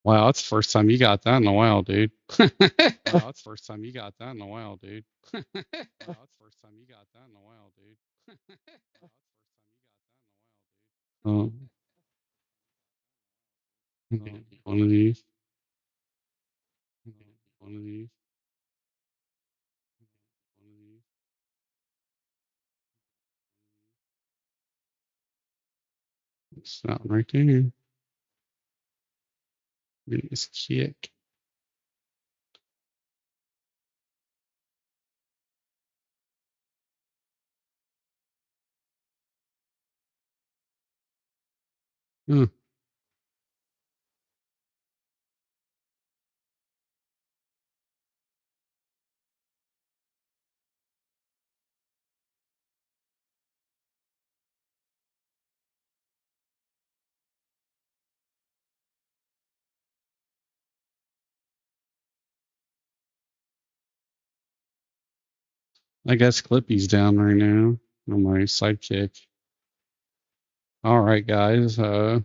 Wow, that's the first time you got that in a while, dude. Wow, that's the first time you got that in a while, dude. Wow, that's the first time you got that in a while, dude. Oh, one of these. One of these. One of these. It's not right there. It's kick. Huh. I guess Clippy's down right now. On my sidekick. All right, guys. So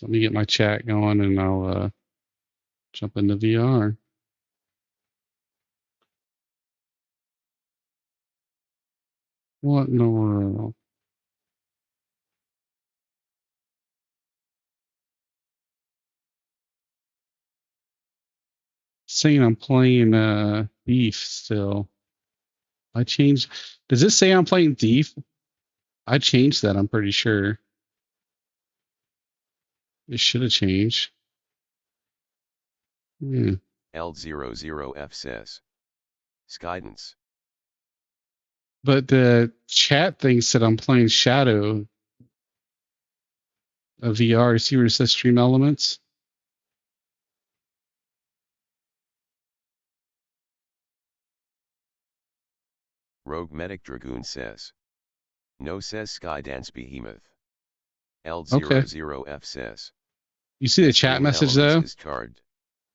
let me get my chat going and I'll jump into VR. What in the world? Saying I'm playing Thief still. I changed. Does this say I'm playing Thief? I changed that, I'm pretty sure. It should have changed. Yeah. L00F says. Skydance. But the chat thing said I'm playing Shadow of VR. See where it says stream elements? Rogue Medic Dragoon says. No says Skydance Behemoth. Okay. L00F says. You see the chat Stream message elements though? is card.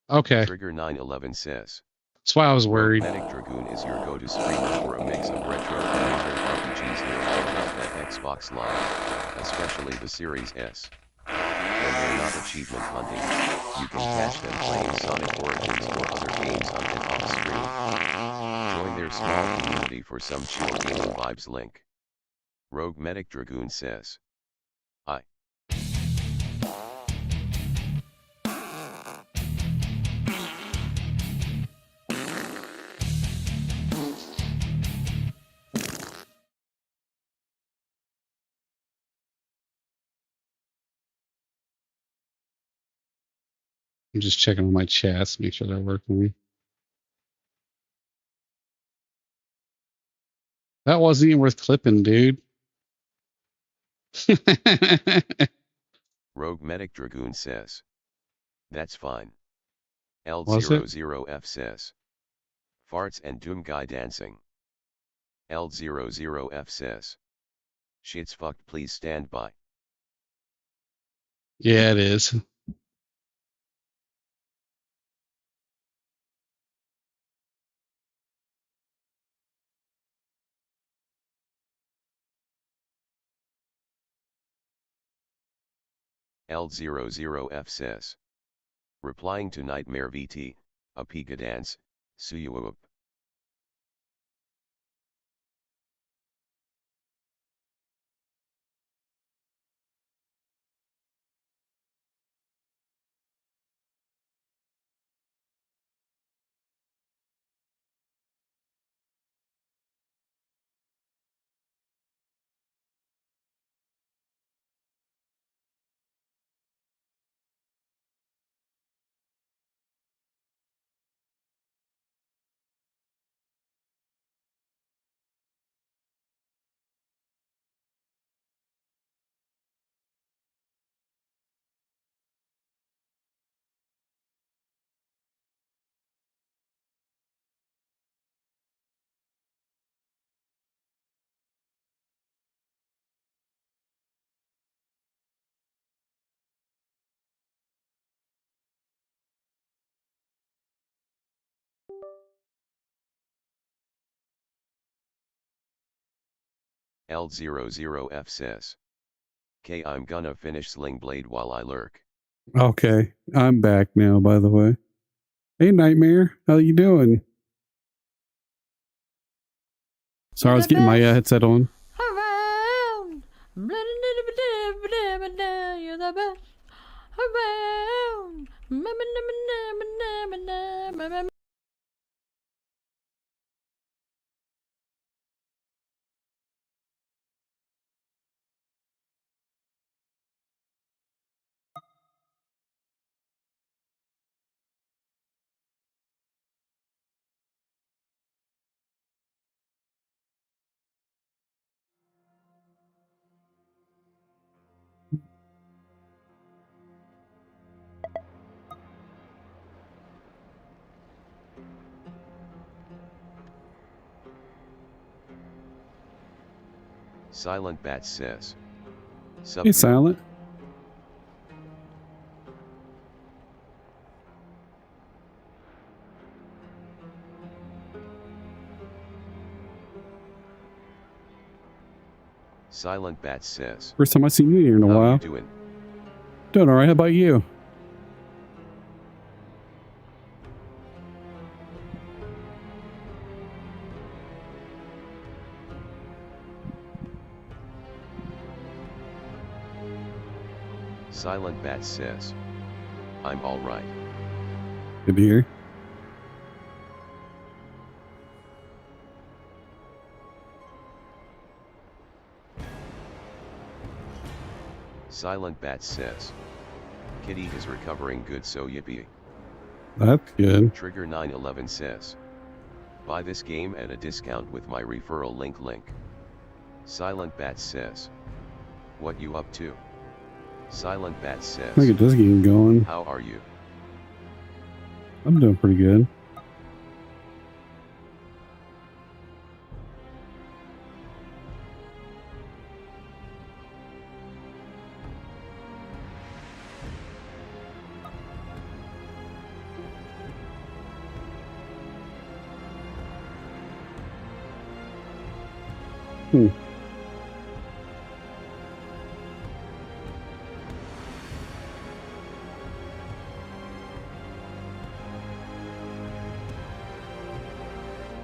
Okay. Trigger 911 says. That's why I was Rogue worried. Medic Dragoon is your go-to streamer for a mix of retro and modern RPGs here at Xbox Live, especially the Series S. When you're not achievement hunting, you can catch them playing Sonic Origins or other games on and off stream. Join their small community for some chill gaming vibes. Link. Rogue Medic Dragoon says. I. I'm just checking on my chats, make sure they're working. That wasn't even worth clipping, dude. Rogue Medic Dragoon says. That's fine. Was it? L00F says. Farts and Doom Guy dancing. L00F says. Shit's fucked, please stand by. Yeah, it is. L00F says. Replying to Nightmare VT, a Pika dance, Suyuwup. L00F says. K, I'm gonna finish Sling Blade while I lurk. Okay, I'm back now, by the way. Hey, Nightmare, how you doing? Sorry, I was getting my headset on. Around. You're the best. Around. Silent Bat says. Sup Hey, dude. Silent. Silent Bat says. First time I've seen you here in a How while. you doing? Doing all right. How about you? Silent Bat says. I'm alright. Good to hear. Silent Bat says. Kitty is recovering good, so yippee. That's good. Trigger 911 says. Buy this game at a discount with my referral link. Silent Bat says. What you up to? Silent Bat says. Look at this game going. How are you? I'm doing pretty good.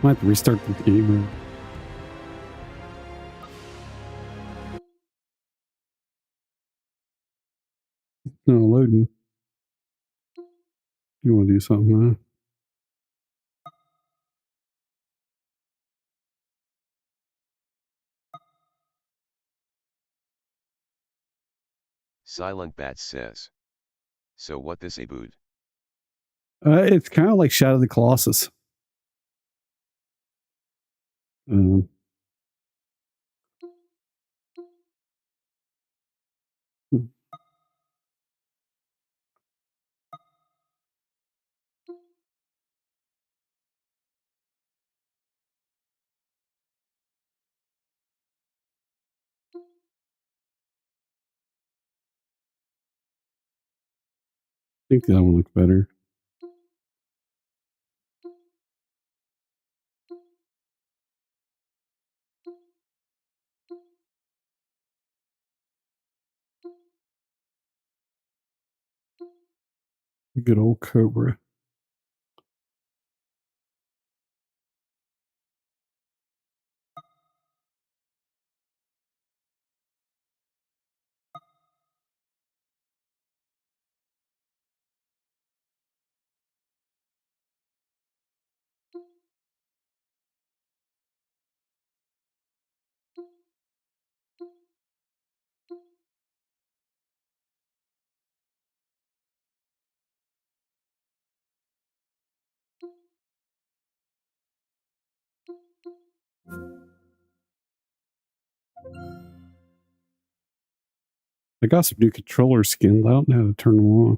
Might have to restart the game. No, loading. You want to do something, huh? Silent Bat says. So what this a boot? It's kind of like Shadow of the Colossus. Um, I think that one looks better. Good old Cobra. I got some new controller skins. I don't know how to turn them on.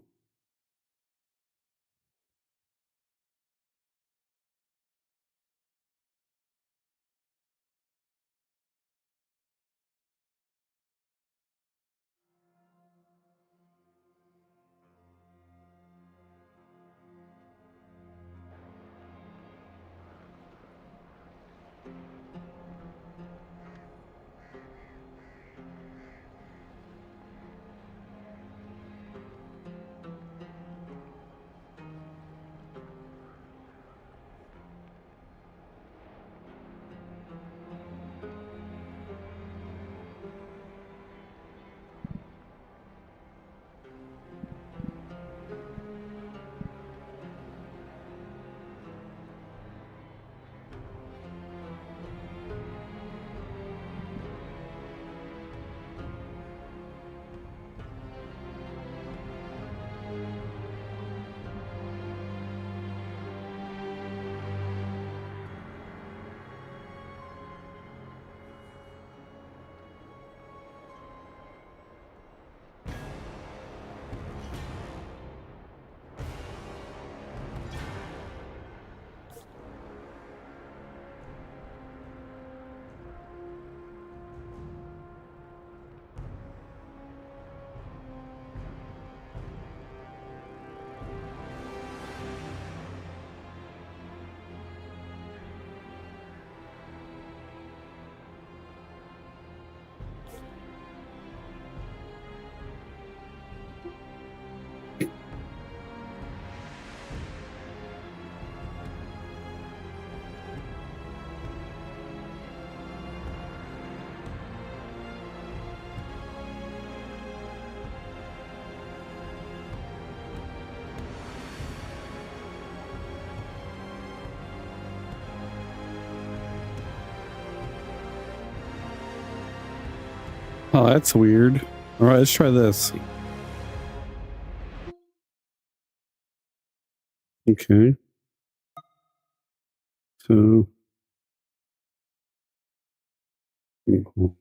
Oh, that's weird. All right, let's try this. Okay. So. Cool.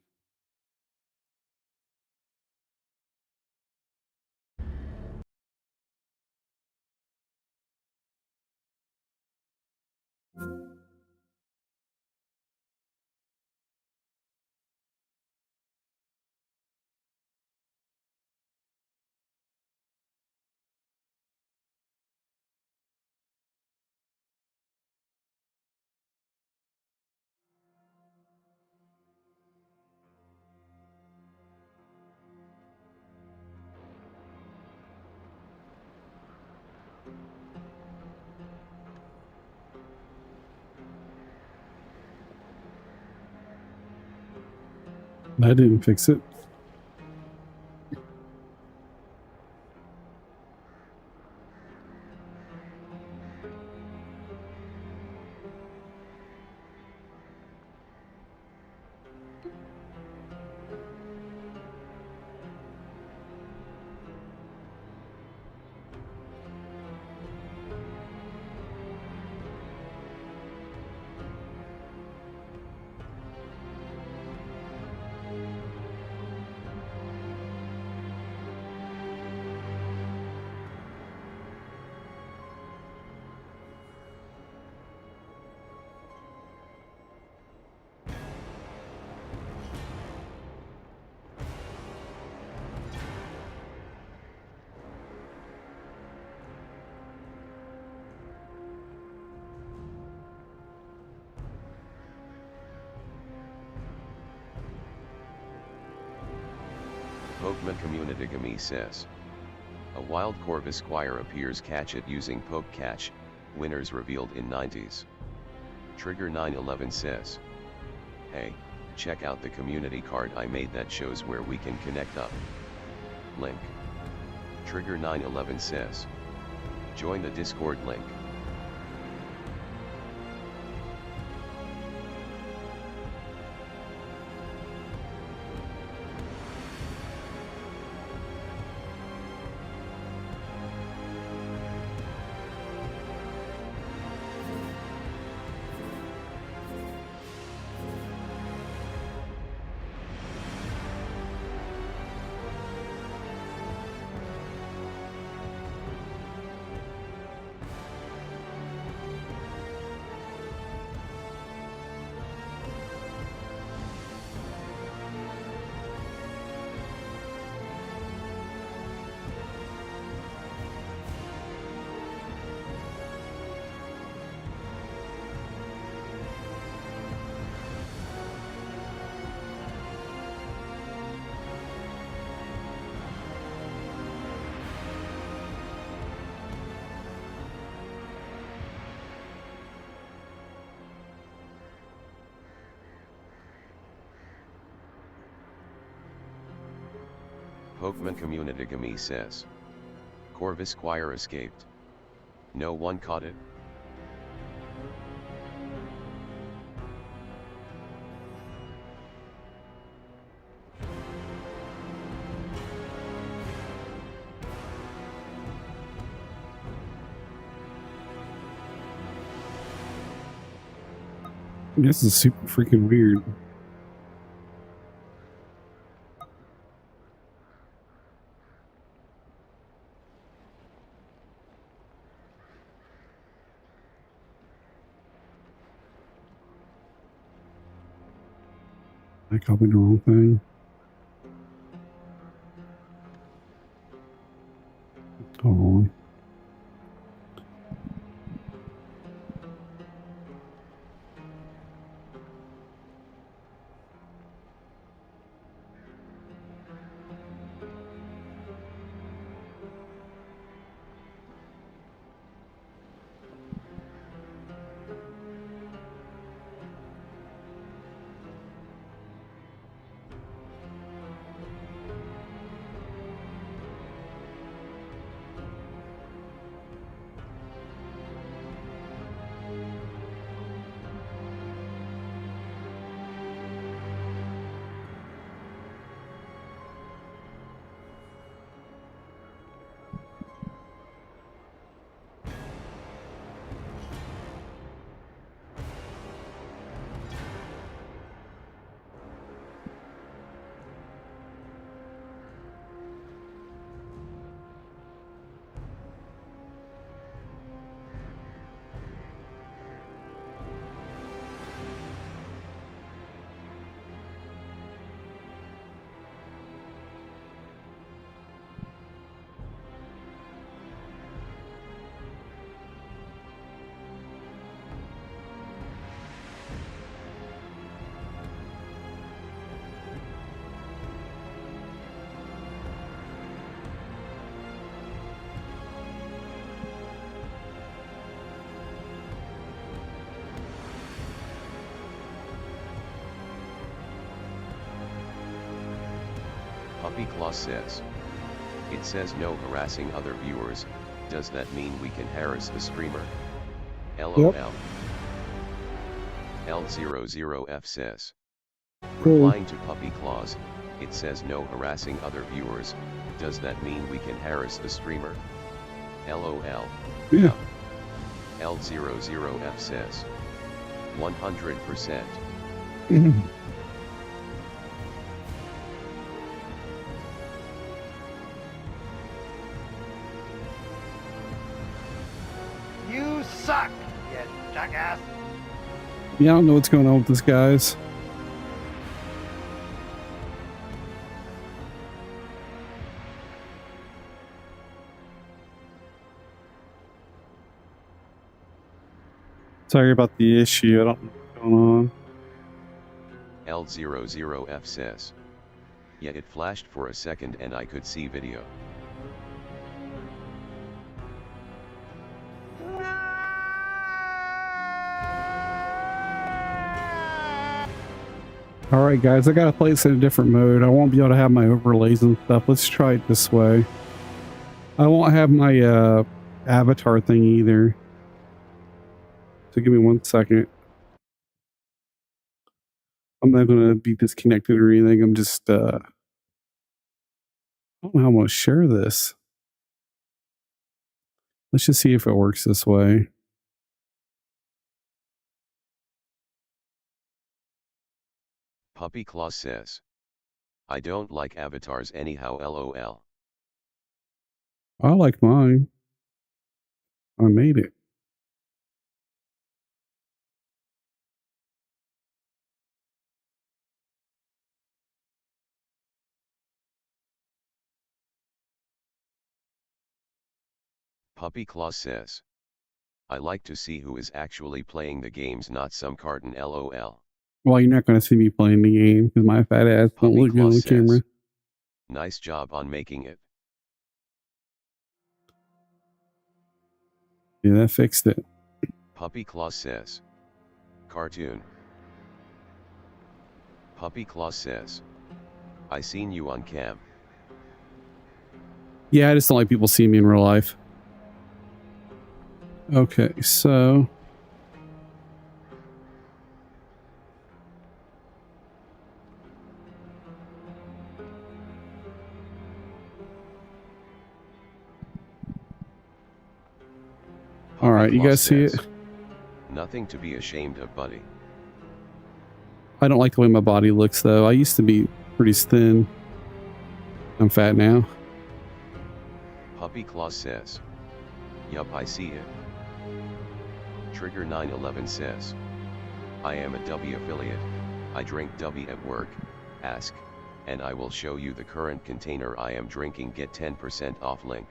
That didn't fix it. Pokemon Community Gami says. A wild Corvus Squire appears, catch it using Poke Catch, winners revealed in 90s. Trigger 911 says. Hey, check out the community card I made that shows where we can connect up. Link. Trigger 911 says. Join the Discord link. Pokemon Community Gami says. Corvus Squire escaped. No one caught it? This is super freaking weird. I copied the wrong thing. Oh. Puppy Claus says. It says no harassing other viewers. Does that mean we can harass the streamer? LOL. Yep. L00F says. Cool. Replying to Puppy Claus, it says no harassing other viewers. Does that mean we can harass the streamer? LOL. Yeah. L00F says. 100%. You suck, you jackass. Yeah, I don't know what's going on with this, guys. Sorry about the issue. I don't know what's going on. L00F says. Yeah, it flashed for a second and I could see video. Alright guys, I gotta play this in a different mode. I won't be able to have my overlays and stuff. Let's try it this way. I won't have my avatar thing either. So give me 1 second. I'm not gonna be disconnected or anything. I'm just I don't know how I'm gonna share this. Let's just see if it works this way. Puppy Claus says. I don't like avatars anyhow, LOL. I like mine. I made it. Puppy Claus says. I like to see who is actually playing the games, not some cartoon, LOL. Well, you're not going to see me playing the game because my fat ass don't look good on the camera. Nice job on making it. Yeah, that fixed it. Puppy Claus says. Cartoon. Puppy Claus says. I seen you on cam. Yeah, I just don't like people seeing me in real life. Okay, so... Alright, you guys see it? Nothing to be ashamed of, buddy. I don't like the way my body looks, though. I used to be pretty thin. I'm fat now. Puppy Claus says. Yup, I see it. Trigger 911 says. I am a W affiliate. I drink W at work. Ask. And I will show you the current container I am drinking. Get 10% off link.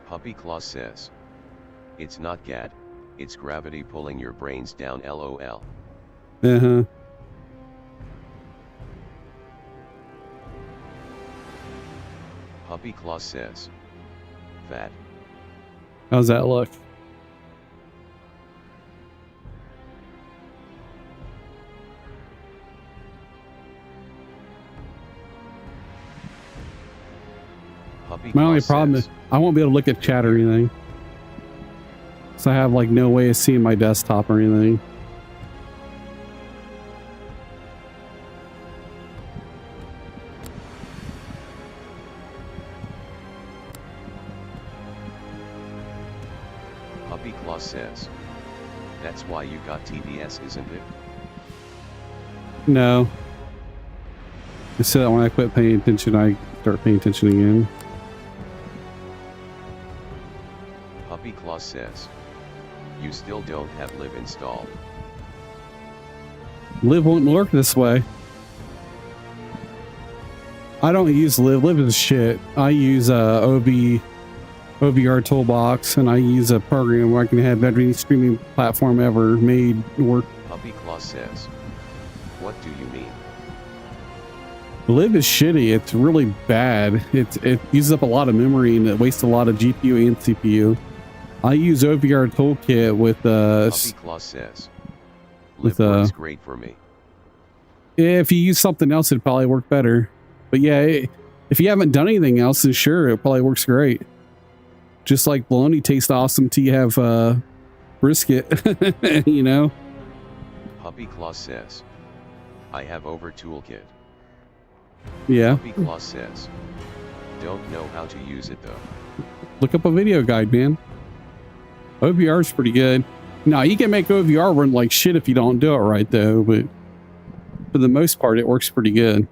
Puppy Claus says. It's not GAD, it's gravity pulling your brains down, LOL. Uh-huh. Puppy Claus says. Fat. How's that look? Puppy My only Claus problem says. is I won't be able to look at chat or anything. So I have like no way of seeing my desktop or anything. Puppy Claus says. That's why you got TDS, isn't it? No. I said that when I quit paying attention, I start paying attention again. Puppy Claus says. You still don't have Live installed. Live won't work this way. I don't use Live. Live is shit. I use OBR Toolbox, and I use a program where I can have every streaming platform ever made work. Puppy Claus says. What do you mean? Live is shitty. It's really bad. It uses up a lot of memory and it wastes a lot of GPU and CPU. I use OVR Toolkit with Puppy Claus says, with Lip works great for me. if you use something else, it'd probably work better. But yeah, if you haven't done anything else, then sure, it probably works great. Just like bologna tastes awesome till you have brisket, you know? Puppy Claus says, I have over toolkit. Yeah. Puppy Claus says, don't know how to use it though. Look up a video guide, man. OVR is pretty good. Now, you can make OVR run like shit if you don't do it right, though, but for the most part, it works pretty good.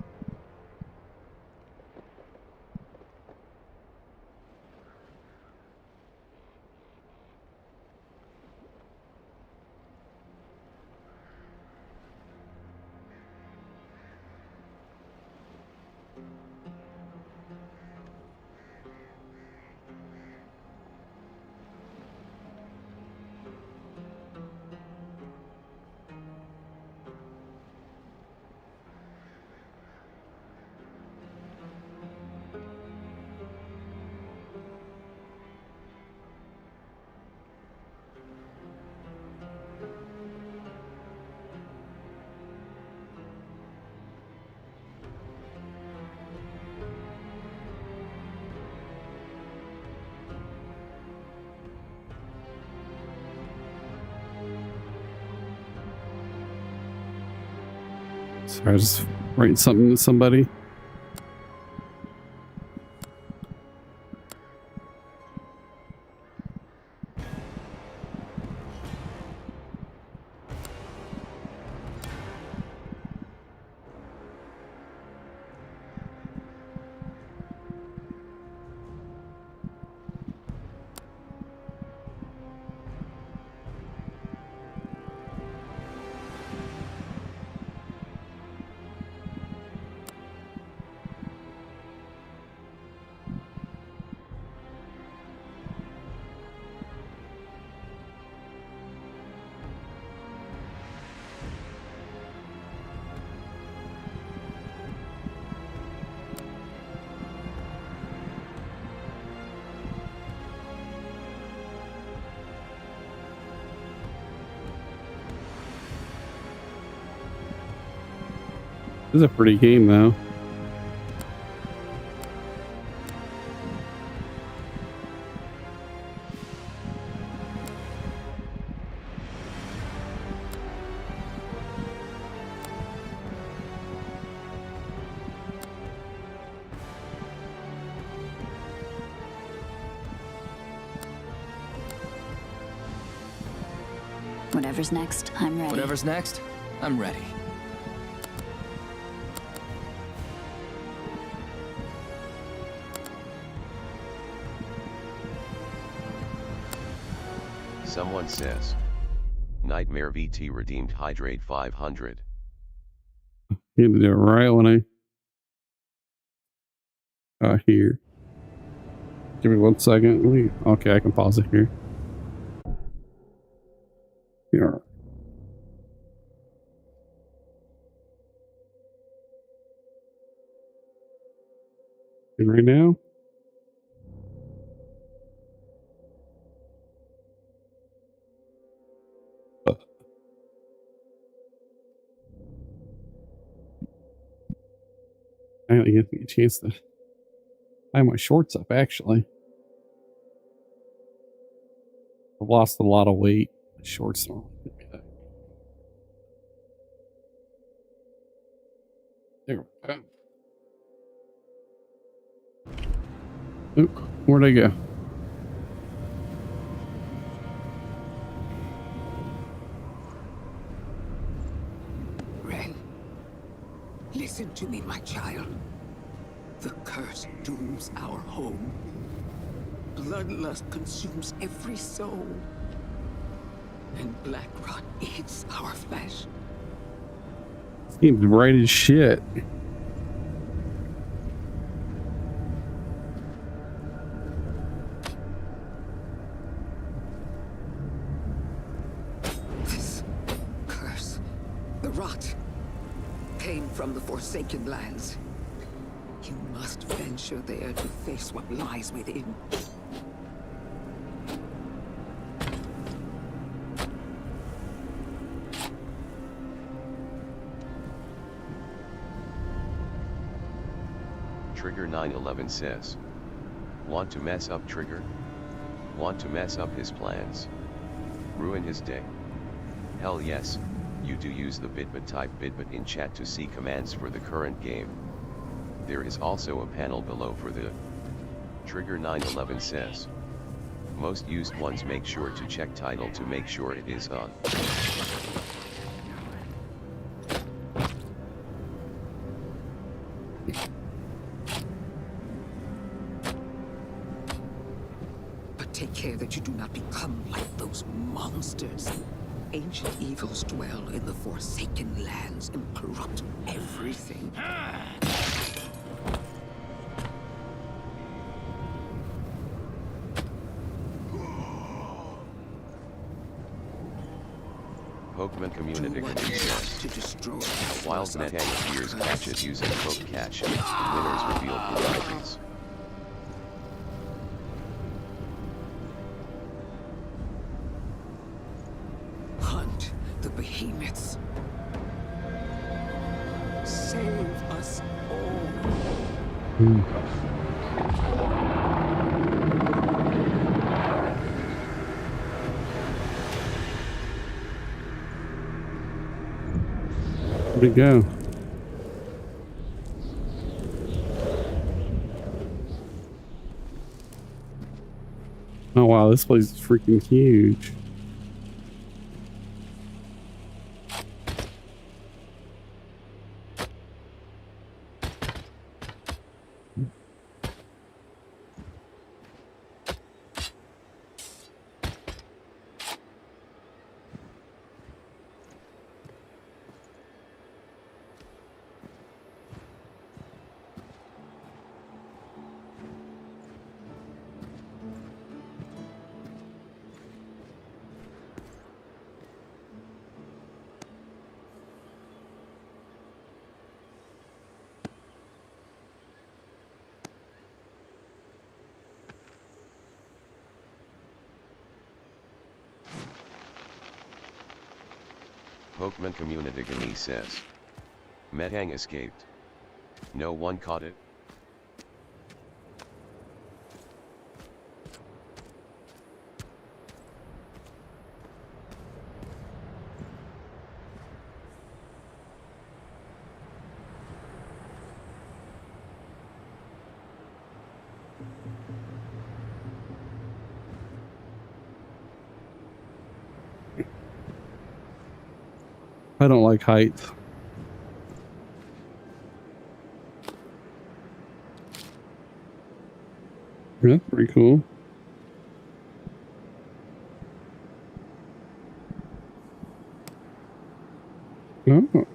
Sorry, I was writing something to somebody. This is a pretty game, though. Whatever's next, I'm ready. Whatever's next, I'm ready. Someone says, Nightmare VT redeemed Hydrate 500. You had to do it right when I here. Give me 1 second. Okay, I can pause it here. Yeah. And right now. I only give me a chance to tie my shorts up, actually. I've lost a lot of weight. My shorts don't fit me that. There we go. Oop, where'd I go? Ren, listen to me, my child. The curse dooms our home. Bloodlust consumes every soul. And black rot eats our flesh. Seems bright as shit. This curse, the rot, came from the Forsaken Lands. You must venture there to face what lies within. Trigger 911 says. Want to mess up Trigger? Want to mess up his plans? Ruin his day? Hell yes, you do use the bitbit, type bitbit in chat to see commands for the current game. There is also a panel below for the Trigger 911 says. Most used ones, make sure to check title to make sure it is on. But take care that you do not become like those monsters. Ancient evils dwell in the Forsaken Lands and corrupt everything. Pokemon community Do what can you says. want to destroy. A wild Metang appears catches using Poke Catch. Winners reveal commodities. Hunt the behemoths. Save us all. Where'd it go? Oh wow, this place is freaking huge. Pokemon community Gani says. Metang escaped. No one caught it? I don't like height. Yeah, pretty cool. Oh.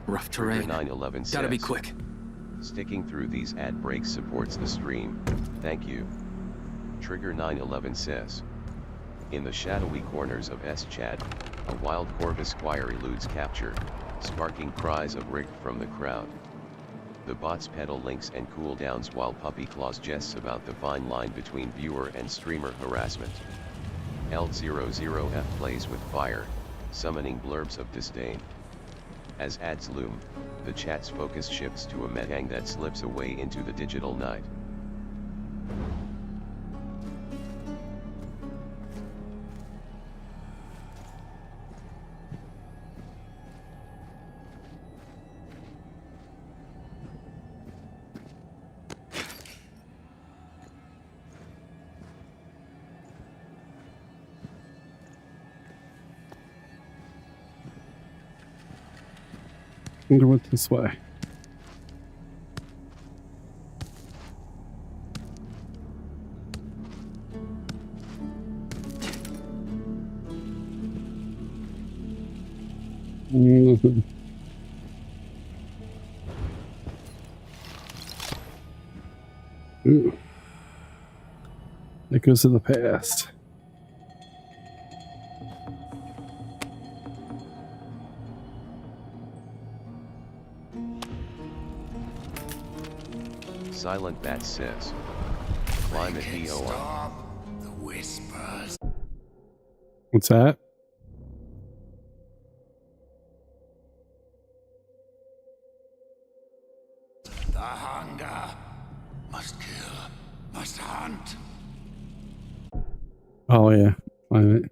Rough Trigger terrain. 911 says. Gotta be quick. Sticking through these ad breaks supports the stream. Thank you. Trigger 911 says. In the shadowy corners of S-Chat, a wild Corvus Squire eludes capture, sparking cries of "rigged" from the crowd. The bots peddle links and cooldowns while Puppy Claws jests about the fine line between viewer and streamer harassment. L00F plays with fire, summoning blurbs of disdain. As ads loom, the chat's focus shifts to a Metang that slips away into the digital night. Wonder what this way. Nothing. Ooh. It goes to the past. Silent Bat says. Climate BOR. Stop the whispers. What's that? The hunger must kill, must hunt. Oh yeah. Find it.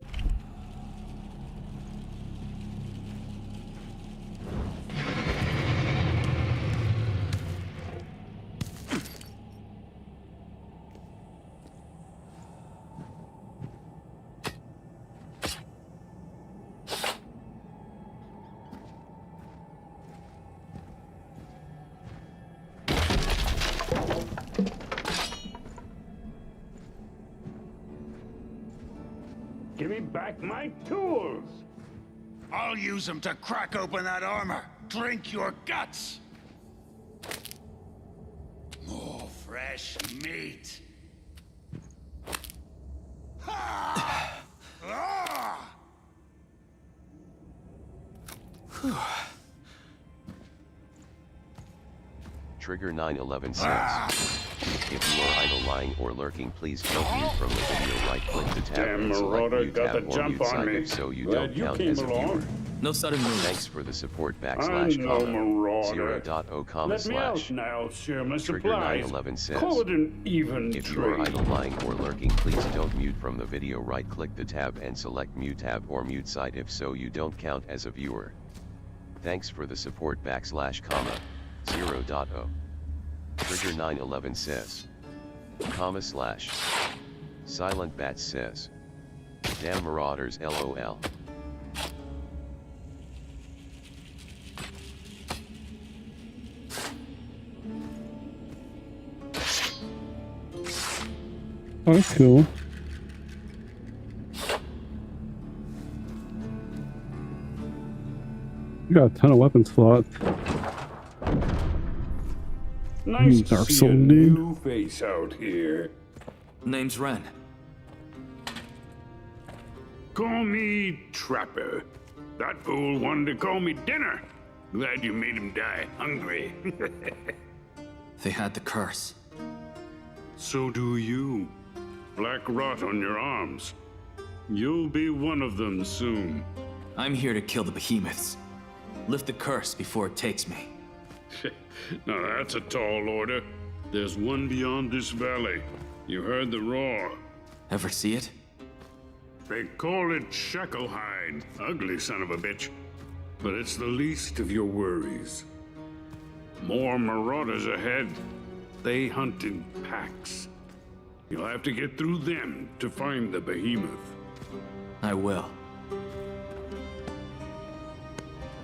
Give me back my tools! I'll use them to crack open that armor. Drink your guts. More fresh meat. Ha! Ah! Trigger 911 says. If you are idle, lying, or lurking, please don't mute from the video. Right-click the tab Damn and select marauder mute got tab the or jump mute on side me. if so you Glad don't you count came as a along. viewer. No sudden moves. Thanks for the support I'm / no comma marauder. 0.0 comma Let me out slash. now, share my Trigger supplies. 911 says. Call it an even If you are trade. idle, lying, or lurking, please don't mute from the video. Right-click the tab and select mute tab or mute side if so you don't count as a viewer. Thanks for the support / comma 0.0. Trigger 911 says. Comma slash. Silent Bat says. Damn marauders LOL. Oh, that's cool. You got a ton of weapon slots. Nice to Dark see Soul a dude. new face out here. Name's Ren. Call me Trapper. That fool wanted to call me Dinner. Glad you made him die hungry. They had the curse. So do you. Black rot on your arms. You'll be one of them soon. I'm here to kill the behemoths. Lift the curse before it takes me. Now that's a tall order. There's one beyond this valley. You heard the roar. Ever see it? They call it Shacklehide. Ugly son of a bitch. But it's the least of your worries. More marauders ahead. They hunt in packs. You'll have to get through them to find the behemoth. I will.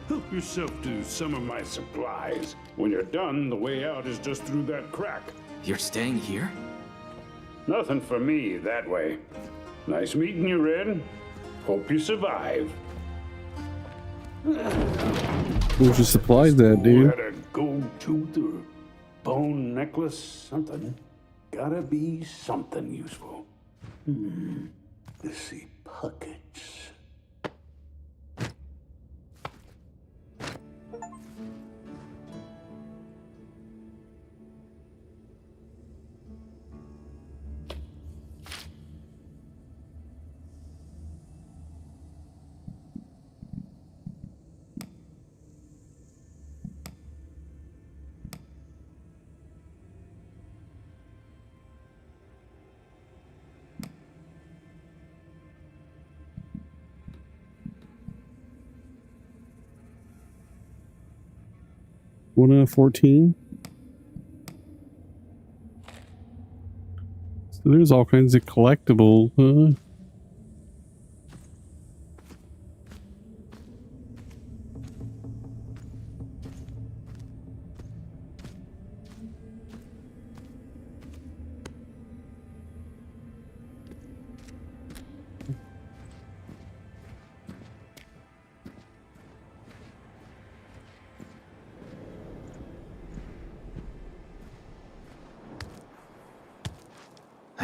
Help yourself to some of my supplies. When you're done, the way out is just through that crack. You're staying here? Nothing for me that way. Nice meeting you, Red. Hope you survive. Where's your supplies at, Who dude? had a gold tooth or bone necklace, something. Gotta be something useful. Let's see, pockets. One out of 14. So there's all kinds of collectible, huh?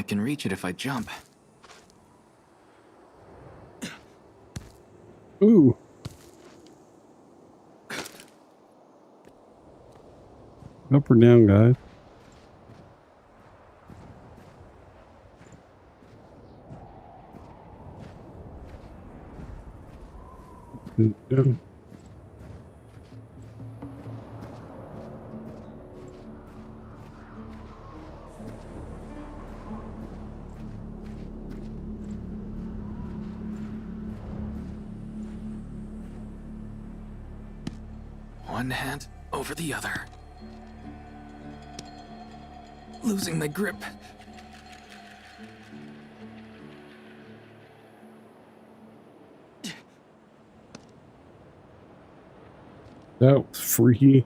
can reach it if I jump. Ooh. Up or down, guys? Down. One hand over the other. Losing my grip. That was freaky.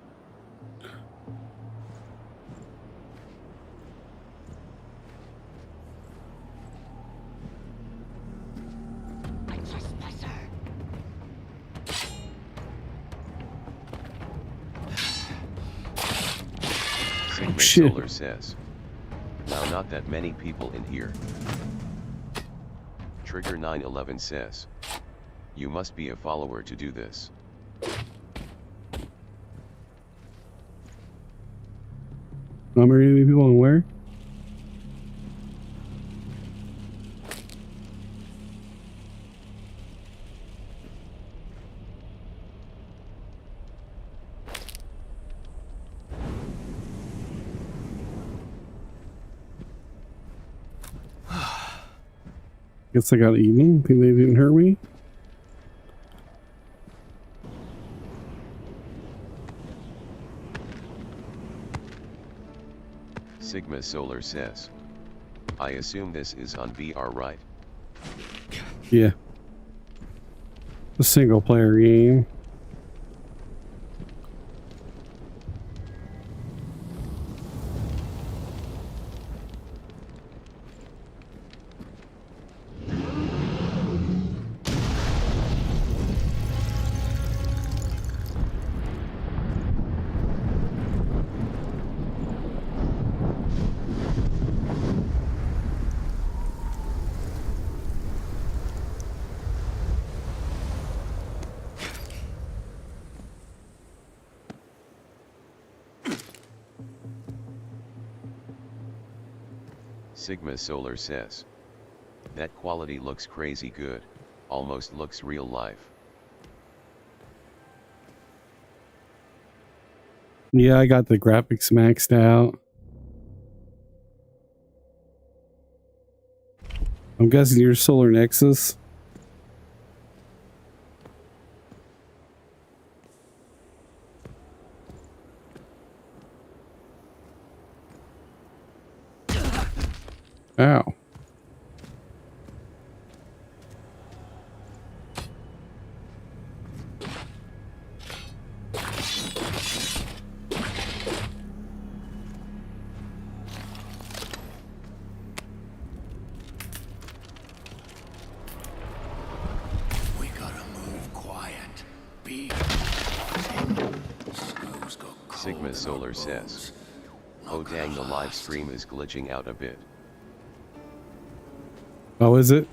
Sigma shit. Solar says. Now not that many people in here. Trigger 911 says. You must be a follower to do this. How many people and where? Guess I got eaten. Think they didn't hurt me? Sigma Solar says. I assume this is on VR, right? Yeah. A single player game. Sigma Solar says. That quality looks crazy good, almost looks real life. Yeah, I got the graphics maxed out. I'm guessing your Solar Nexus. Ow. We gotta move quiet. Be. Sigma Solar says. Oh dang, the live stream is glitching out a bit. Oh, is it?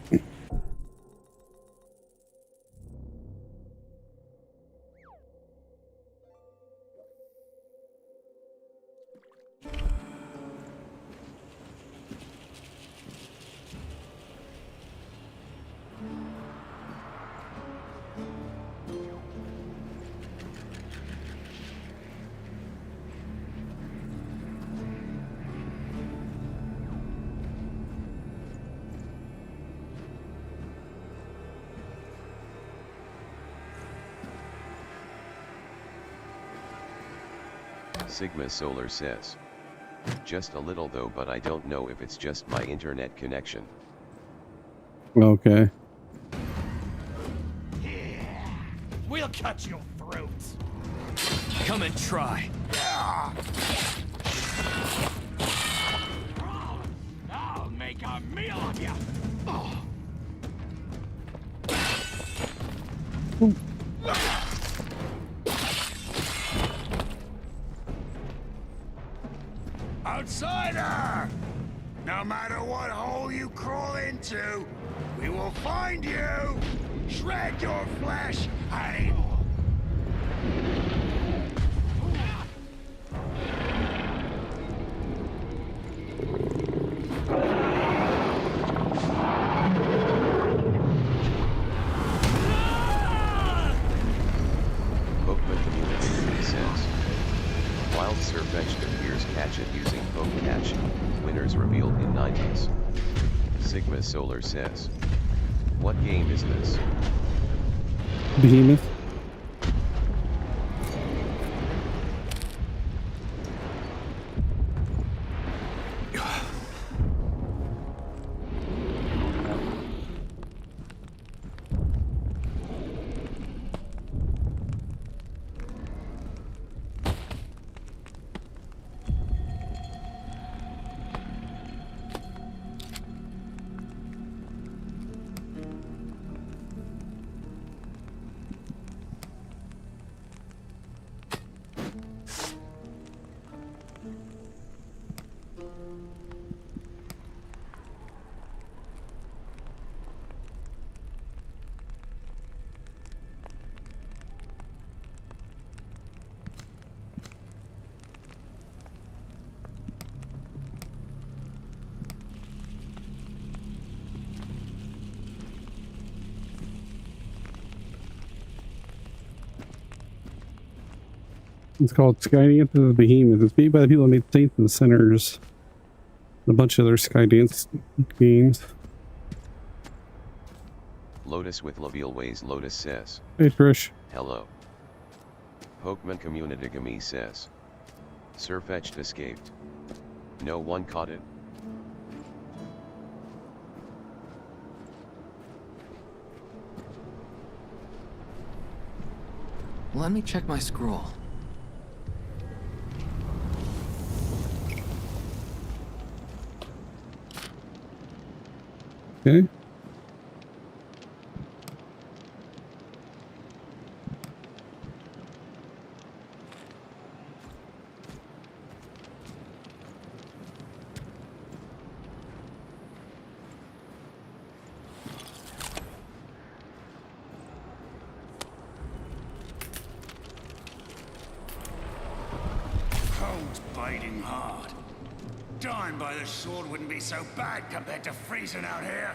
Sigma Solar says. Just a little though, but I don't know if it's just my internet connection. Okay. We'll cut your throats. Come and try. I'll make a meal of you. Outsider! No matter what hole you crawl into, we will find you, shred your flesh, and Pokemon Community says, Wild Surfetched appears catch it using Poke Catch, winners revealed in 90s. Sigma Solar says, what game is this? Behemoth. It's called Skydance of the Behemoth. It's made by the people that made Saints and Sinners. A bunch of other Skydance games. Lotus with Labial Ways Lotus says, Hey Trish. hello. Pokemon Community Gami says, Surfetched escaped. No one caught it. Let me check my scroll. Okay. cold's biting hard. Dying by the sword wouldn't be so bad compared to freezing out here.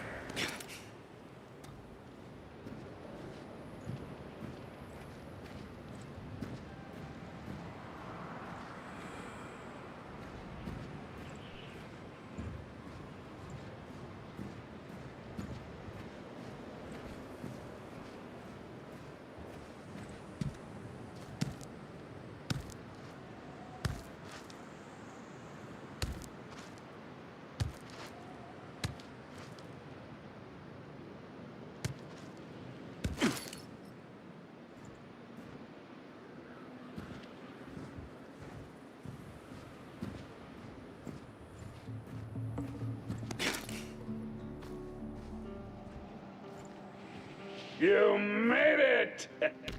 You made it!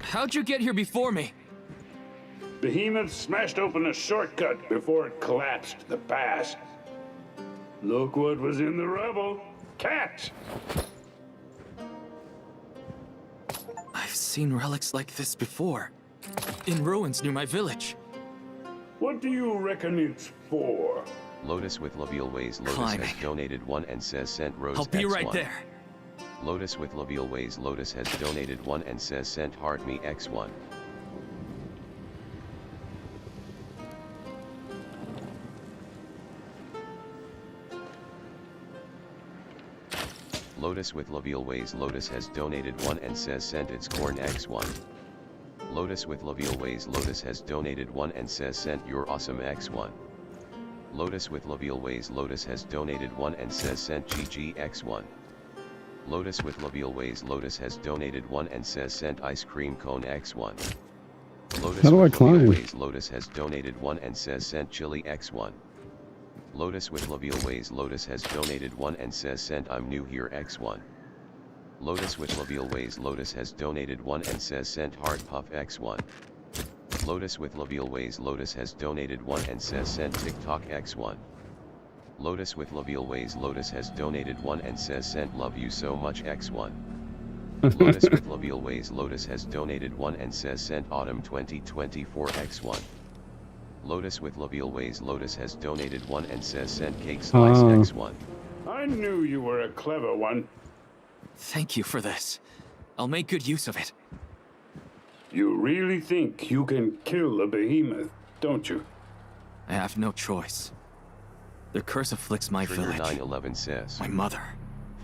How'd you get here before me? Behemoth smashed open a shortcut before it collapsed the pass. Look what was in the rubble. Cats! I've seen relics like this before. In ruins near my village. What do you reckon it's for? Lotus with Labial Ways Lotus Climbing. has donated 1 and says sent Rose I'll be X1. right there. Lotus with Labial Ways Lotus has donated 1 and says sent Heart Me X1. Lotus with Labial Ways Lotus has donated 1 and says sent its Corn X1. Lotus with Labial Ways Lotus has donated 1 and says sent Your Awesome X1. Lotus with Labial Ways Lotus has donated 1 and says sent GG X1. Lotus with Labial Ways Lotus has donated 1 and says sent Ice Cream Cone X1. Lotus How do I with Labial climb? Ways Lotus has donated 1 and says sent Chili X1. Lotus with Labial Ways Lotus has donated 1 and says sent I'm New Here X1. Lotus with Labial Ways Lotus has donated 1 and says sent Heart Puff X1. Lotus with Labial Ways Lotus has donated 1 and says sent TikTok X1. Lotus with Laville Ways Lotus has donated 1 and says sent love you so much X1. Lotus with Laville Ways Lotus has donated 1 and says sent autumn 2024 X1. Lotus with Laville Ways Lotus has donated 1 and says sent cake slice X1. I knew you were a clever one. Thank you for this. I'll make good use of it. You really think you can kill a behemoth, don't you? I have no choice. The curse afflicts my Trigger village. 911 says, My mother.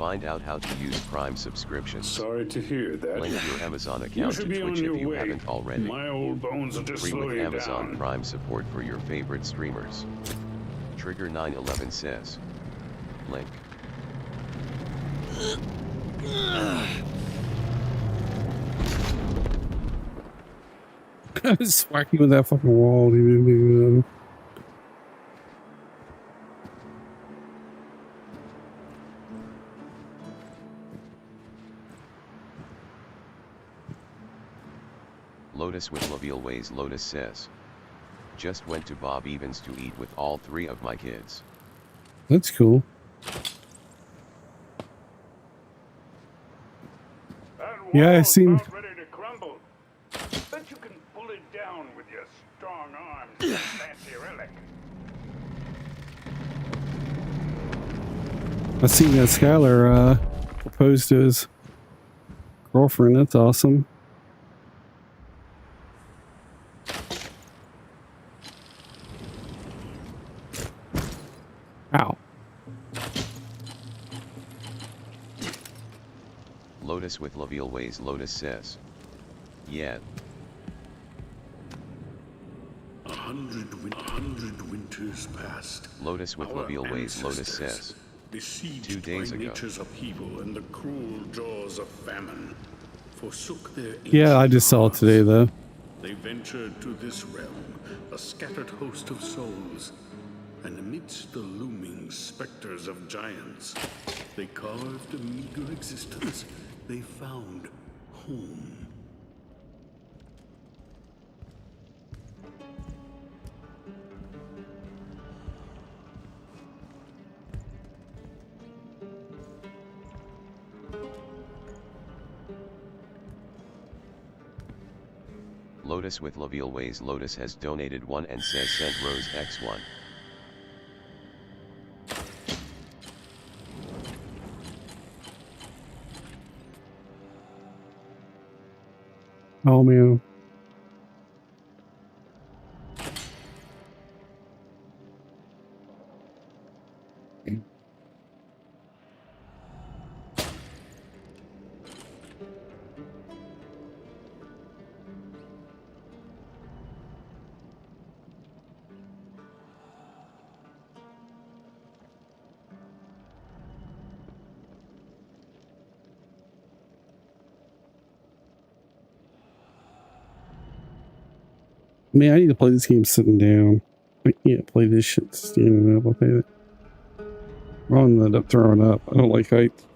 find out how to use Prime subscriptions. Sorry to hear that. Link your Amazon You account to should be on Twitch if your you way. haven't already. My old bones will just Free slow with you Amazon down. Prime support for your favorite streamers. Trigger 911 says, link. Just whack you with that fucking wall. Dude. Lotus with Laville Ways Lotus says, just went to Bob Evans to eat with all 3 of my kids. That's cool. Yeah, I seen. About ready to crumble. Bet you can pull it down with your strong arms, fancy relic. I seen that Skylar proposed to his girlfriend. That's awesome. Ow. Lotus with Laville Ways Lotus says, yeah. 100 winters past. Lotus with Our Laville Ways Lotus ancestors, says, besieged 2 days by ago. nature's upheaval and the cruel jaws of famine, forsook their Yeah, I ancient just saw it hearths. today, though. They ventured to this realm, a scattered host of souls, and amidst the looming specters of giants, they carved a meager existence. They found home. Lotus with Laville Ways Lotus has donated 1 and says sent Rose X1. Oh, man. Man, I need to play this game sitting down. I can't play this shit standing up. Okay. I'll end up throwing up. I don't like heights.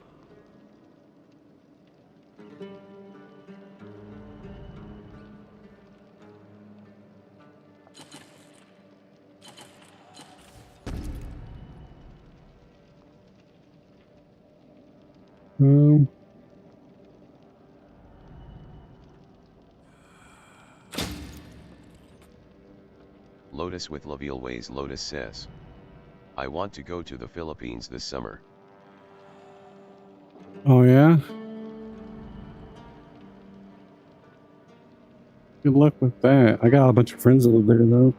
Lotus with Laville Ways Lotus says, I want to go to the Philippines this summer. Oh, yeah? Good luck with that. I got a bunch of friends that live there, though.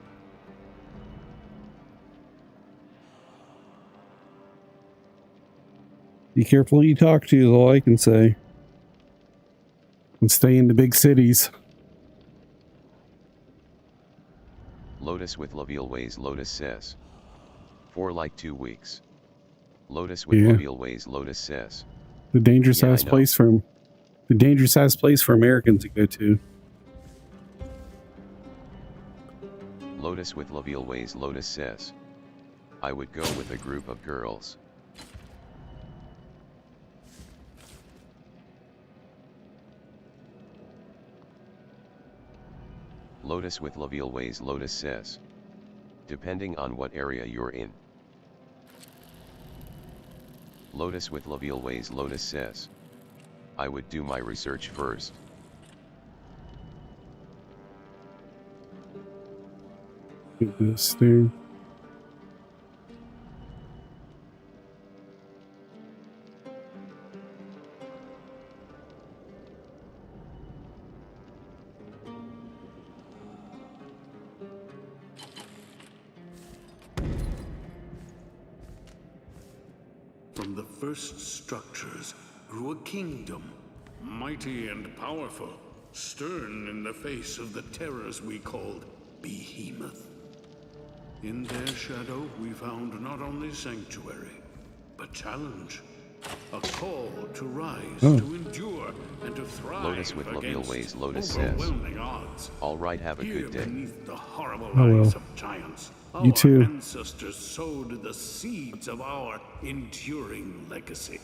Be careful who you talk to is all I can say. And stay in the big cities. Lotus with Laville Ways Lotus says, for like 2 weeks. Lotus with Yeah. Laville Ways Lotus says, The dangerous Yeah, I ass know. place for the dangerous ass place for Americans to go to. Lotus with Laville Ways Lotus says, I would go with a group of girls. Lotus with Laville Ways Lotus says, depending on what area you're in. Lotus with Labial Ways. Lotus says, I would do my research first. Get this thing. From the first structures grew a kingdom, mighty and powerful, stern in the face of the terrors we called Behemoth. In their shadow, we found not only sanctuary, but challenge. A call to rise, to endure, and to thrive. Lotus with Labial Ways. Lotus says, overwhelming odds. Alright, have a Here good day. beneath the horrible Oh, eyes well. of giants, You our too. ancestors sowed the seeds of our enduring legacy.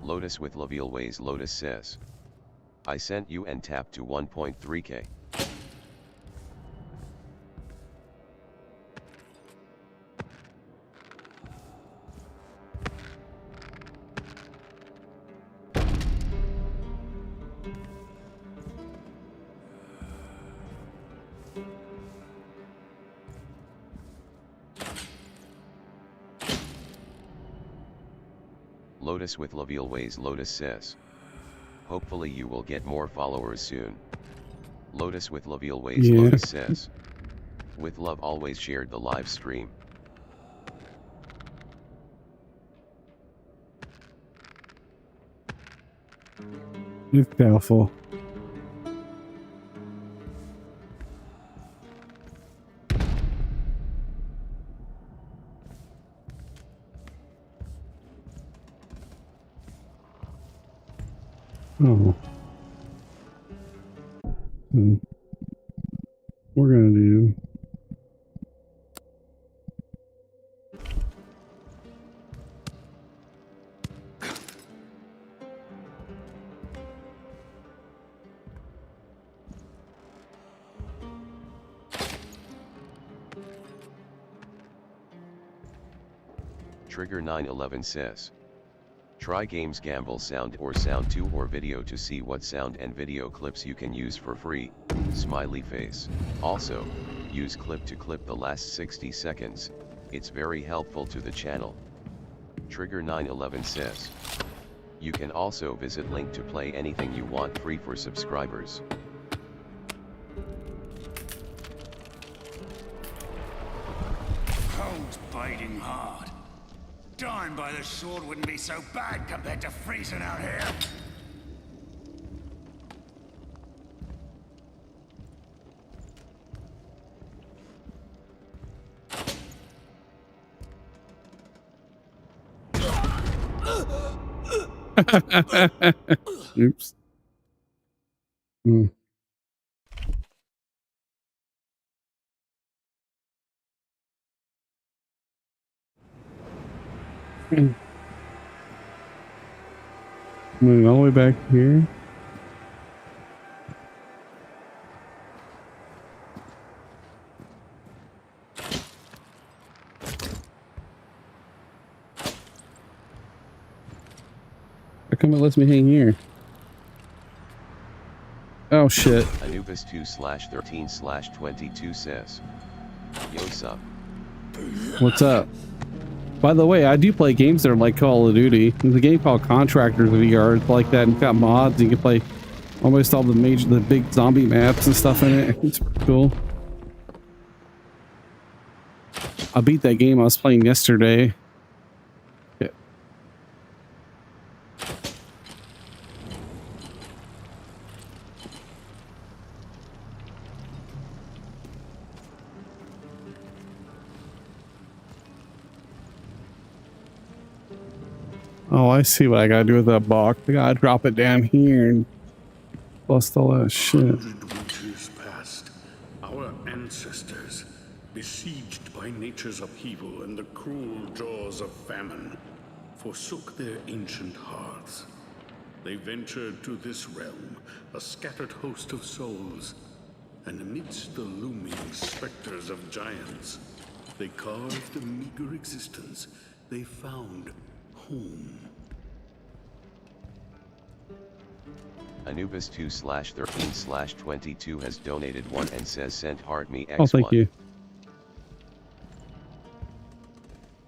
Lotus with Labial Ways. Lotus says, I sent you and tapped to 1.3k. Lotus with Labial Ways. Lotus says, hopefully you will get more followers soon. Lotus with Labial Ways. Yeah. Lotus says, with love, always shared the live stream. It's doubtful. Oh. We're gonna do. Trigger 911 says, try games gamble sound or sound 2 or video to see what sound and video clips you can use for free, smiley face. Also, use clip to clip the last 60 seconds, it's very helpful to the channel. Trigger 911 says, you can also visit link to play anything you want free for subscribers. Cold's biting hard. Dying by the sword wouldn't be so bad compared to freezing out here. Oops. Hmm. Moving all the way back here. How come it lets me hang here? Oh shit. Anubis 2/13/22 says, yo sup. What's up? By the way, I do play games that are like Call of Duty. There's a game called Contractors VR. It's like that. And it's got mods. You can play almost all the big zombie maps and stuff in it. It's pretty cool. I beat that game I was playing yesterday. Yeah. Oh, I see what I gotta do with that box. I gotta drop it down here and bust all that shit. 100 winters past, our ancestors, besieged by nature's upheaval and the cruel jaws of famine, forsook their ancient hearths. They ventured to this realm, a scattered host of souls, and amidst the looming specters of giants, they carved a meager existence. They found home. Anubis 2/13/22 has donated 1 and says sent heart me X1. Oh, thank you.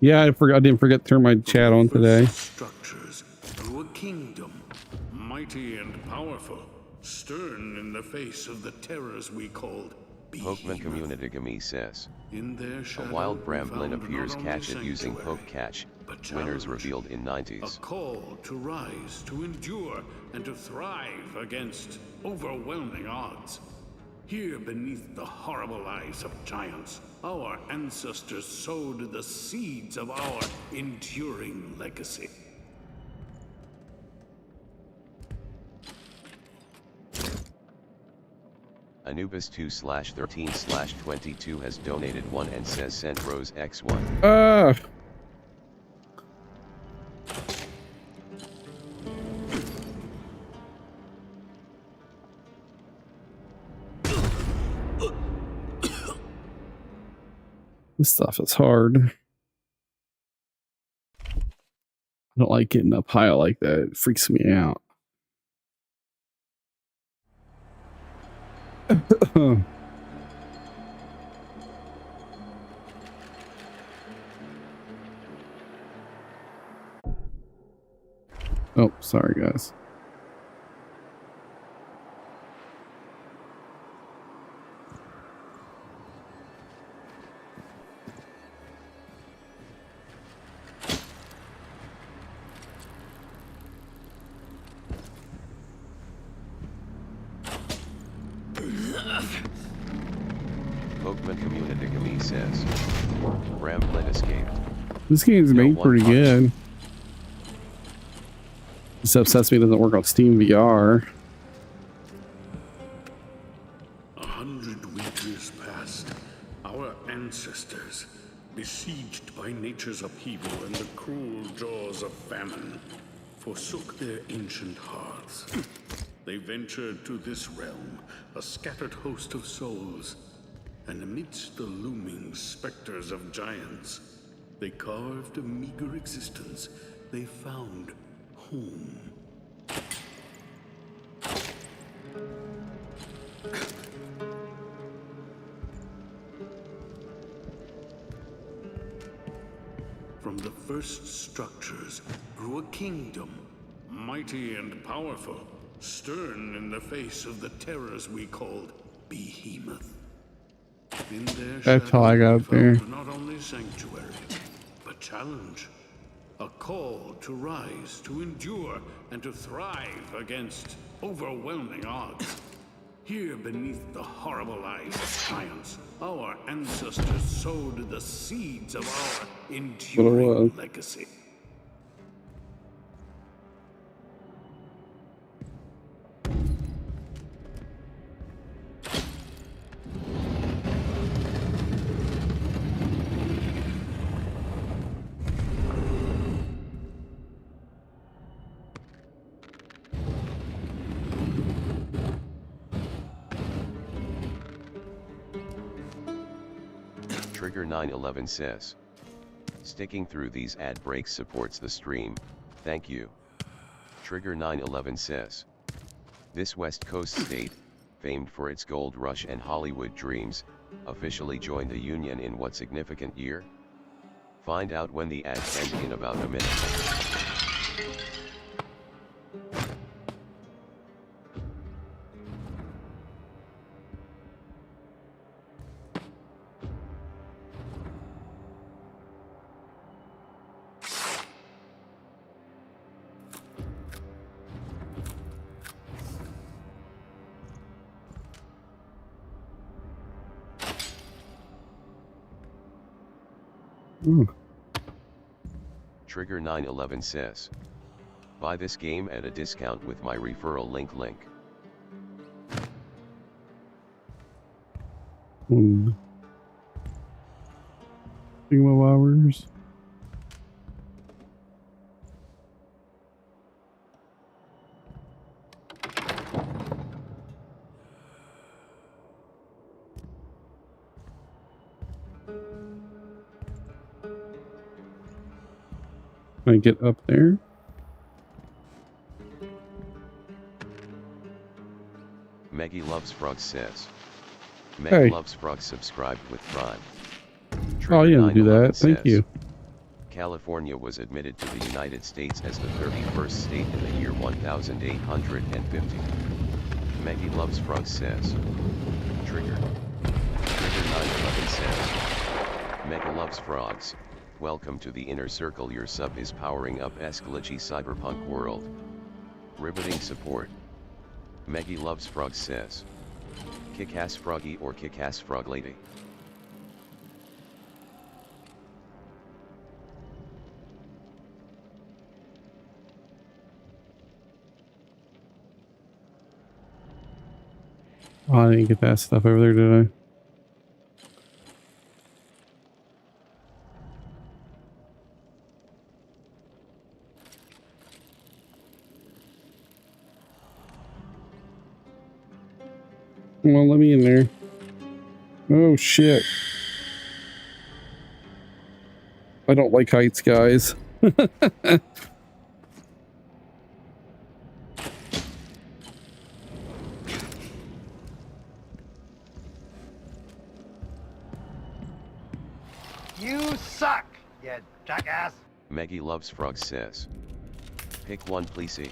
Yeah, I didn't forget to turn my chat on today. Structures grew a kingdom, mighty and powerful, stern in the face of the terrors we called Pokemon Behemoth. Community Gami says, In their a shadow, wild we Bramblin found appears, not catch only it using sanctuary, Poke Catch, but winners challenge. revealed in A 90s. call to rise, to endure, and to thrive against overwhelming odds. Here beneath the horrible eyes of giants, our ancestors sowed the seeds of our enduring legacy. Anubis 2/13/22 has donated 1 and says sent Rose X1. This stuff is hard. I don't like getting up high like that. It freaks me out. Oh, sorry, guys. Pokemon Community Gami says, Bramblin escaped. This game's made pretty good. This upsets me it doesn't work on Steam VR. 100 winters past, our ancestors, besieged by nature's upheaval and the cruel jaws of famine, forsook their ancient hearths. They ventured to this realm, a scattered host of souls, and amidst the looming specters of giants, they carved a meager existence. They found home. From the first structures grew a kingdom, mighty and powerful, stern in the face of the terrors we called Behemoth. In their That's how I got up there. not only sanctuary, but challenge. A call to rise, to endure, and to thrive against overwhelming odds. Here beneath the horrible eyes of giants, our ancestors sowed the seeds of our enduring legacy. Trigger 911 says, sticking through these ad breaks supports the stream, thank you. Trigger 911 says, this West Coast state, famed for its gold rush and Hollywood dreams, officially joined the union in what significant year? Find out when the ads end in about a minute. Trigger 911 says, buy this game at a discount with my referral link. Hours. Can I get up there? Maggie Loves Frog says. Hey. Maggie Loves Frog subscribed with Prime. Oh, you didn't do that. Says, Thank you. California was admitted to the United States as the 31st state in the year 1850. Maggie Loves Frog says. Trigger. Trigger 911 says. Mega Loves Frogs. Welcome to the inner circle. Your sub is powering up glitchy cyberpunk world. Riveting support. Maggie Loves Frog says. Kick-ass froggy or kick-ass frog lady. Oh, I didn't get that stuff over there, did I? Well, let me in there. Oh, shit. I don't like heights, guys. You suck, you jackass. Maggie Loves Frog says. Pick one, pleasey.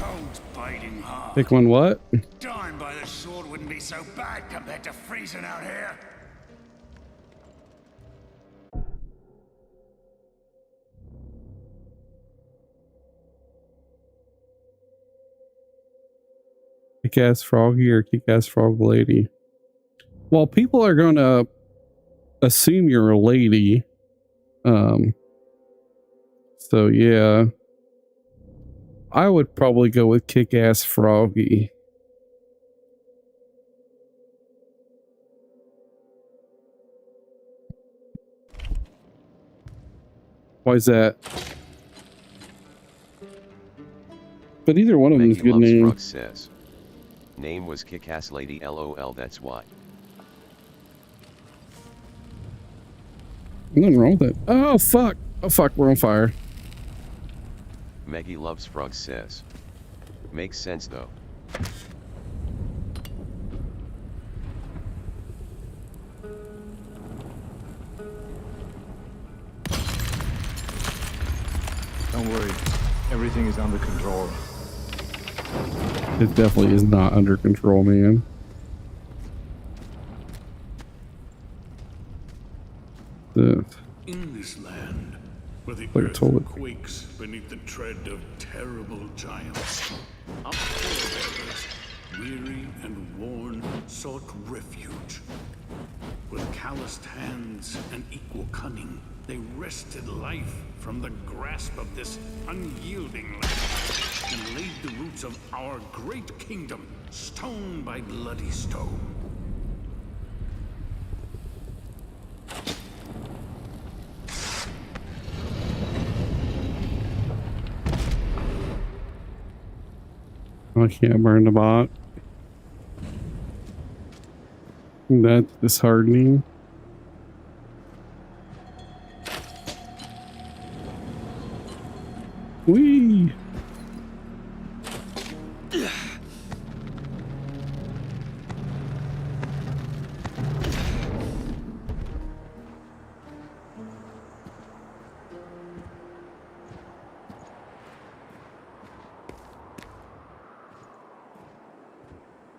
Cold's biting hard. Pick one what? Dying by the sword wouldn't be so bad compared to freezing out here. Kick-ass froggy or kick-ass frog lady? Well, people are going to assume you're a lady. So yeah. I would probably go with kick-ass froggy. Why is that? But either one of them is a good name. Frog says. Name was Kick-Ass Lady LOL, that's why. Nothing wrong with that. Oh fuck. Oh fuck, we're on fire. Maggie Loves Frog says. Makes sense though. Don't worry, everything is under control. It definitely is not under control, man. In this land, where the Like earth toilet. quakes beneath the tread of terrible giants, our forebears, weary and worn, sought refuge. With calloused hands and equal cunning, they wrested life from the grasp of this unyielding land and laid the roots of our great kingdom, stone by bloody stone. I can't burn the bot. That's disheartening. Whee!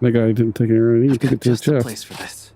That guy didn't take it right. He took it to the Just a chest. place for this.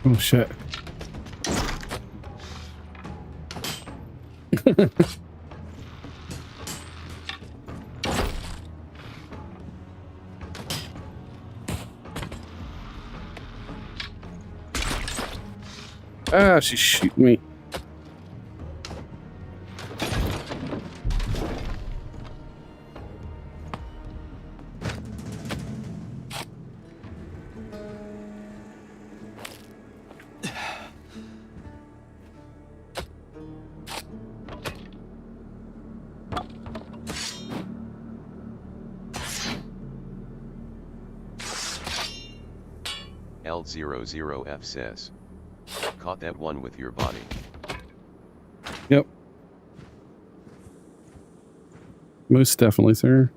Oh shit. Ah, she's shooting me. L00F says. Caught that one with your body. Yep. Most definitely, sir.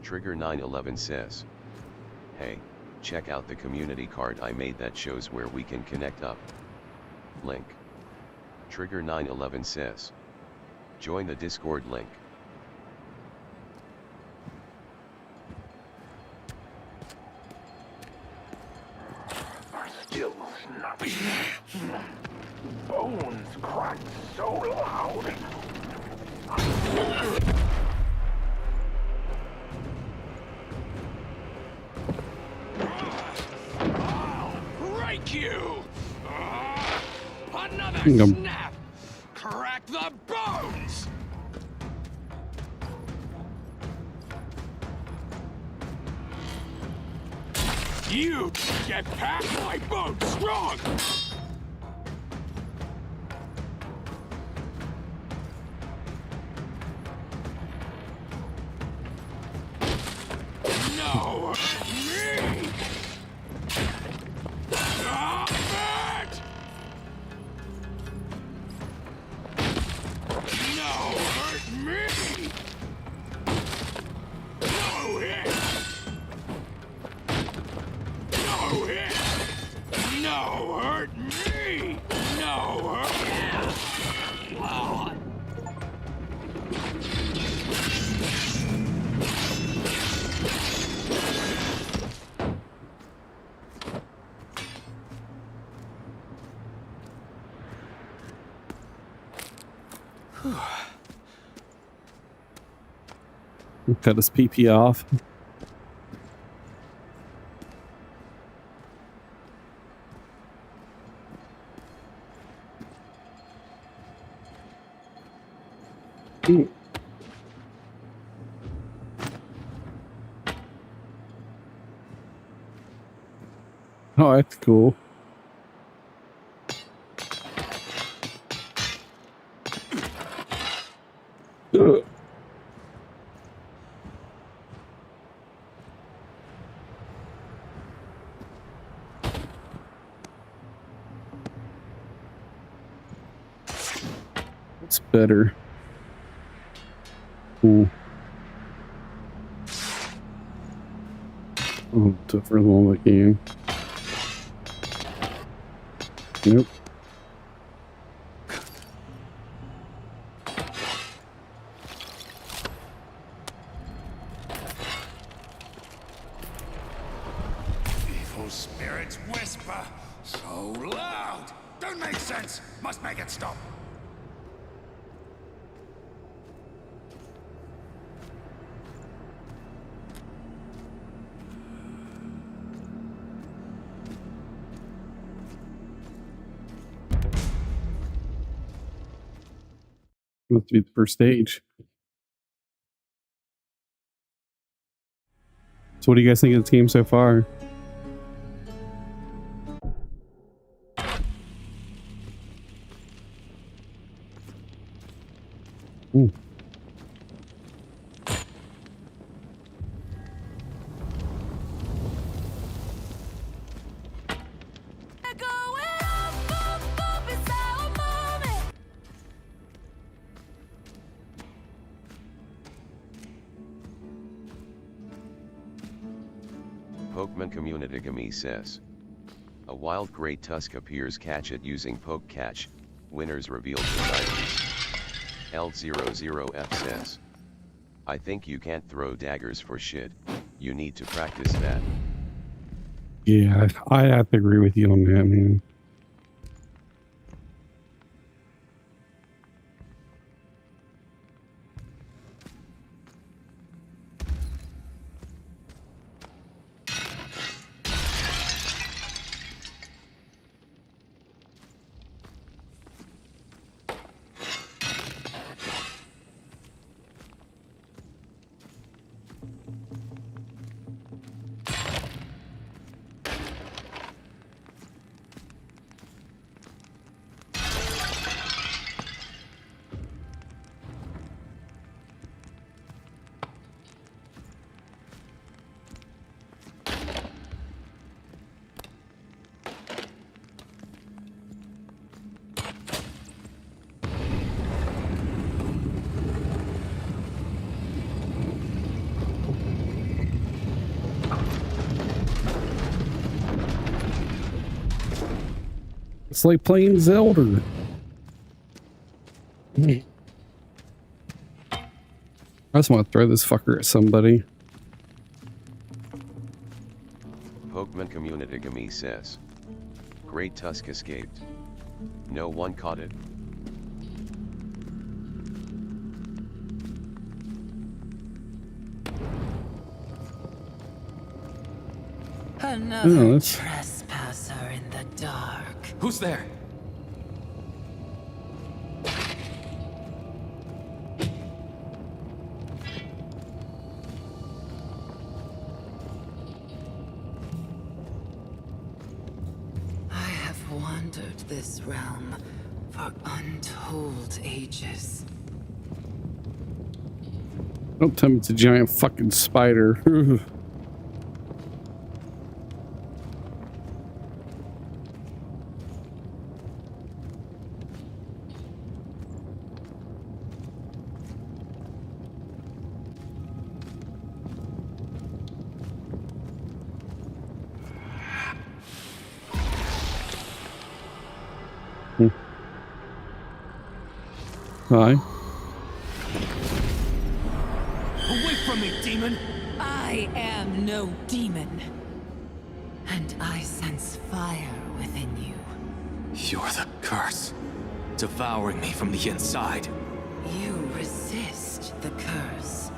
Trigger 911 says. Hey, check out the community card I made that shows where we can connect up. Link. Trigger 911 says. Join the Discord link. Are still snapping. Bones crack so loud. I'll break you! Another Yum. snap! Crack the bones! You get past my bone strong! No! Me! Stop it! No! Hurt me! No hit! No hit! No hurt me! No hurt! Oh. Cut his PP off. Ooh. Oh, that's cool. Ugh. It's better. Cool. Oh, tougher than the game. Nope. Evil spirits whisper so loud. Don't make sense. Must make it stop. Must be the first stage. So what do you guys think of the team so far? Ooh. Pokemon Community Gami says. A wild great tusk appears, catch it using poke catch, winners revealed tonight. L00F says. I think you can't throw daggers for shit, you need to practice that. Yeah, I have to agree with you on that, man. It's like playing Zelda. I just want to throw this fucker at somebody. Pokemon Community Gami says. Great tusk escaped. No one caught it. Another trespasser in the dark. Who's there? I have wandered this realm for untold ages. Don't tell me it's a giant fucking spider. Hi. Away from me, demon! I am no demon. And I sense fire within you. You're the curse, devouring me from the inside. You resist the curse.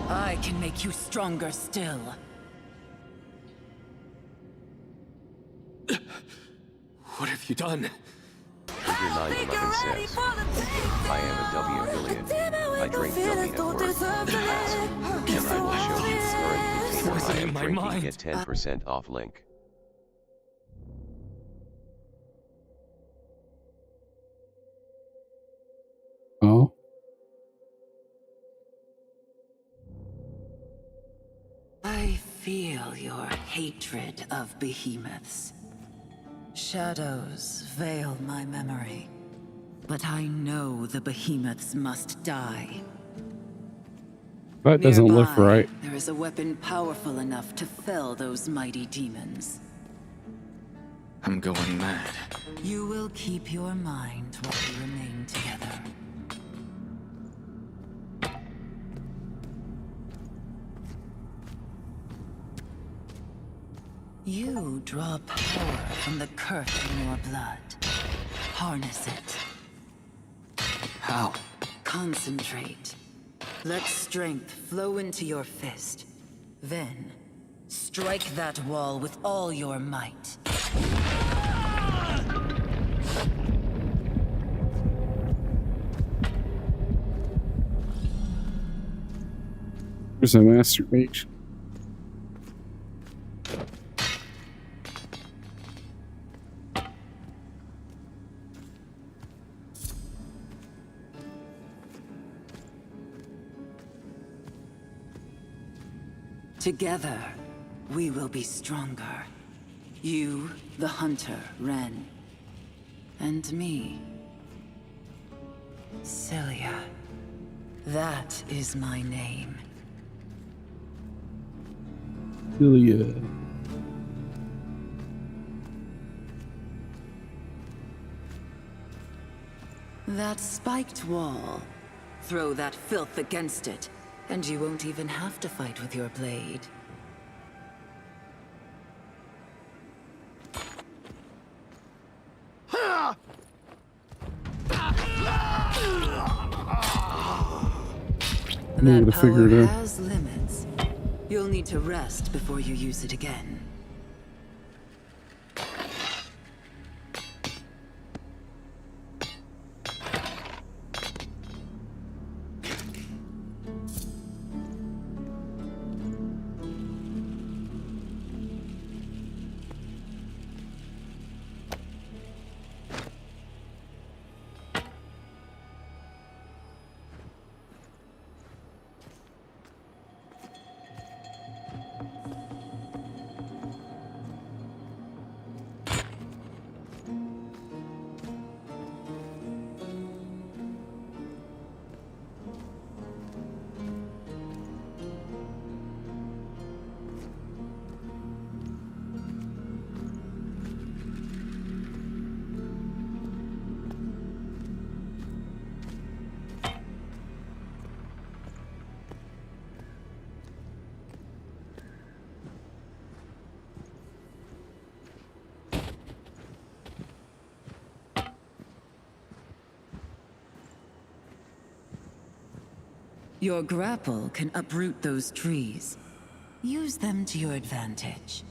I can make you stronger still. What have you done? Figure 911 says. I am a W affiliate. I drink W at work. Ask, and I will show you the current container I am drinking. Get 10% off link. Oh. I feel your hatred of behemoths. Shadows veil my memory, but I know the behemoths must die. That doesn't look Nearby, right. There is a weapon powerful enough to fell those mighty demons. I'm going mad. You will keep your mind while we remain together. You draw power from the curse in your blood. Harness it. How? Concentrate. Let strength flow into your fist. Then, strike that wall with all your might. There's a master mage. Together, we will be stronger. You, the hunter, Ren. And me, Cilia. That is my name. Ilya. That spiked wall. Throw that filth against it, and you won't even have to fight with your blade. That power has limits. You'll need to rest before you use it again. Your grapple can uproot those trees. Use them to your advantage.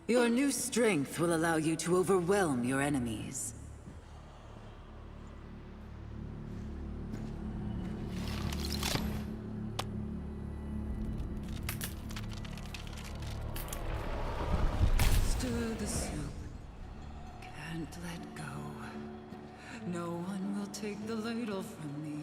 Your new strength will allow you to overwhelm your enemies. Stir the soup. Can't let go. No one will take the ladle from me.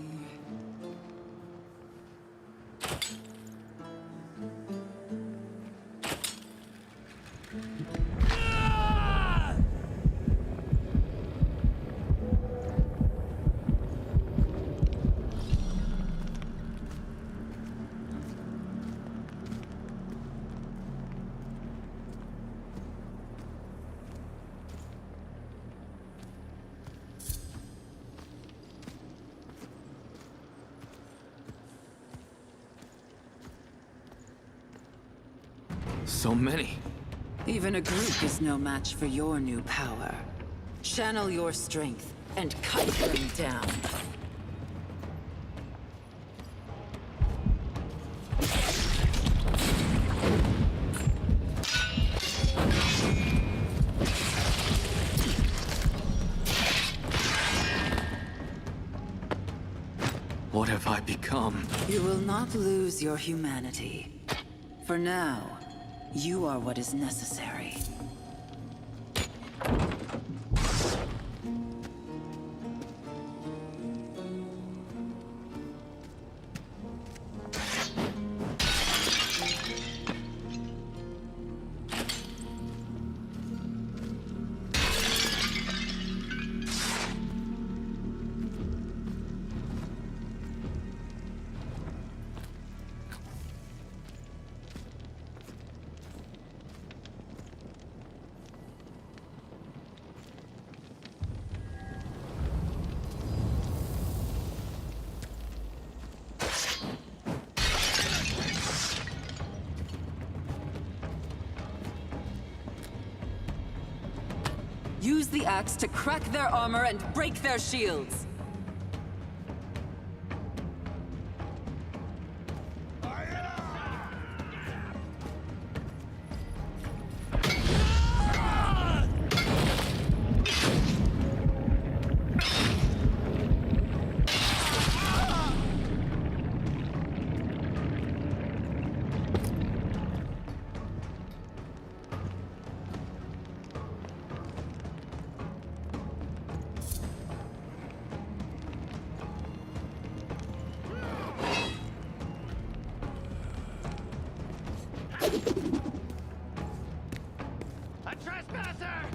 So many. Even a group is no match for your new power. Channel your strength and cut them down. What have I become? You will not lose your humanity. For now, you are what is necessary. Use the axe to crack their armor and break their shields.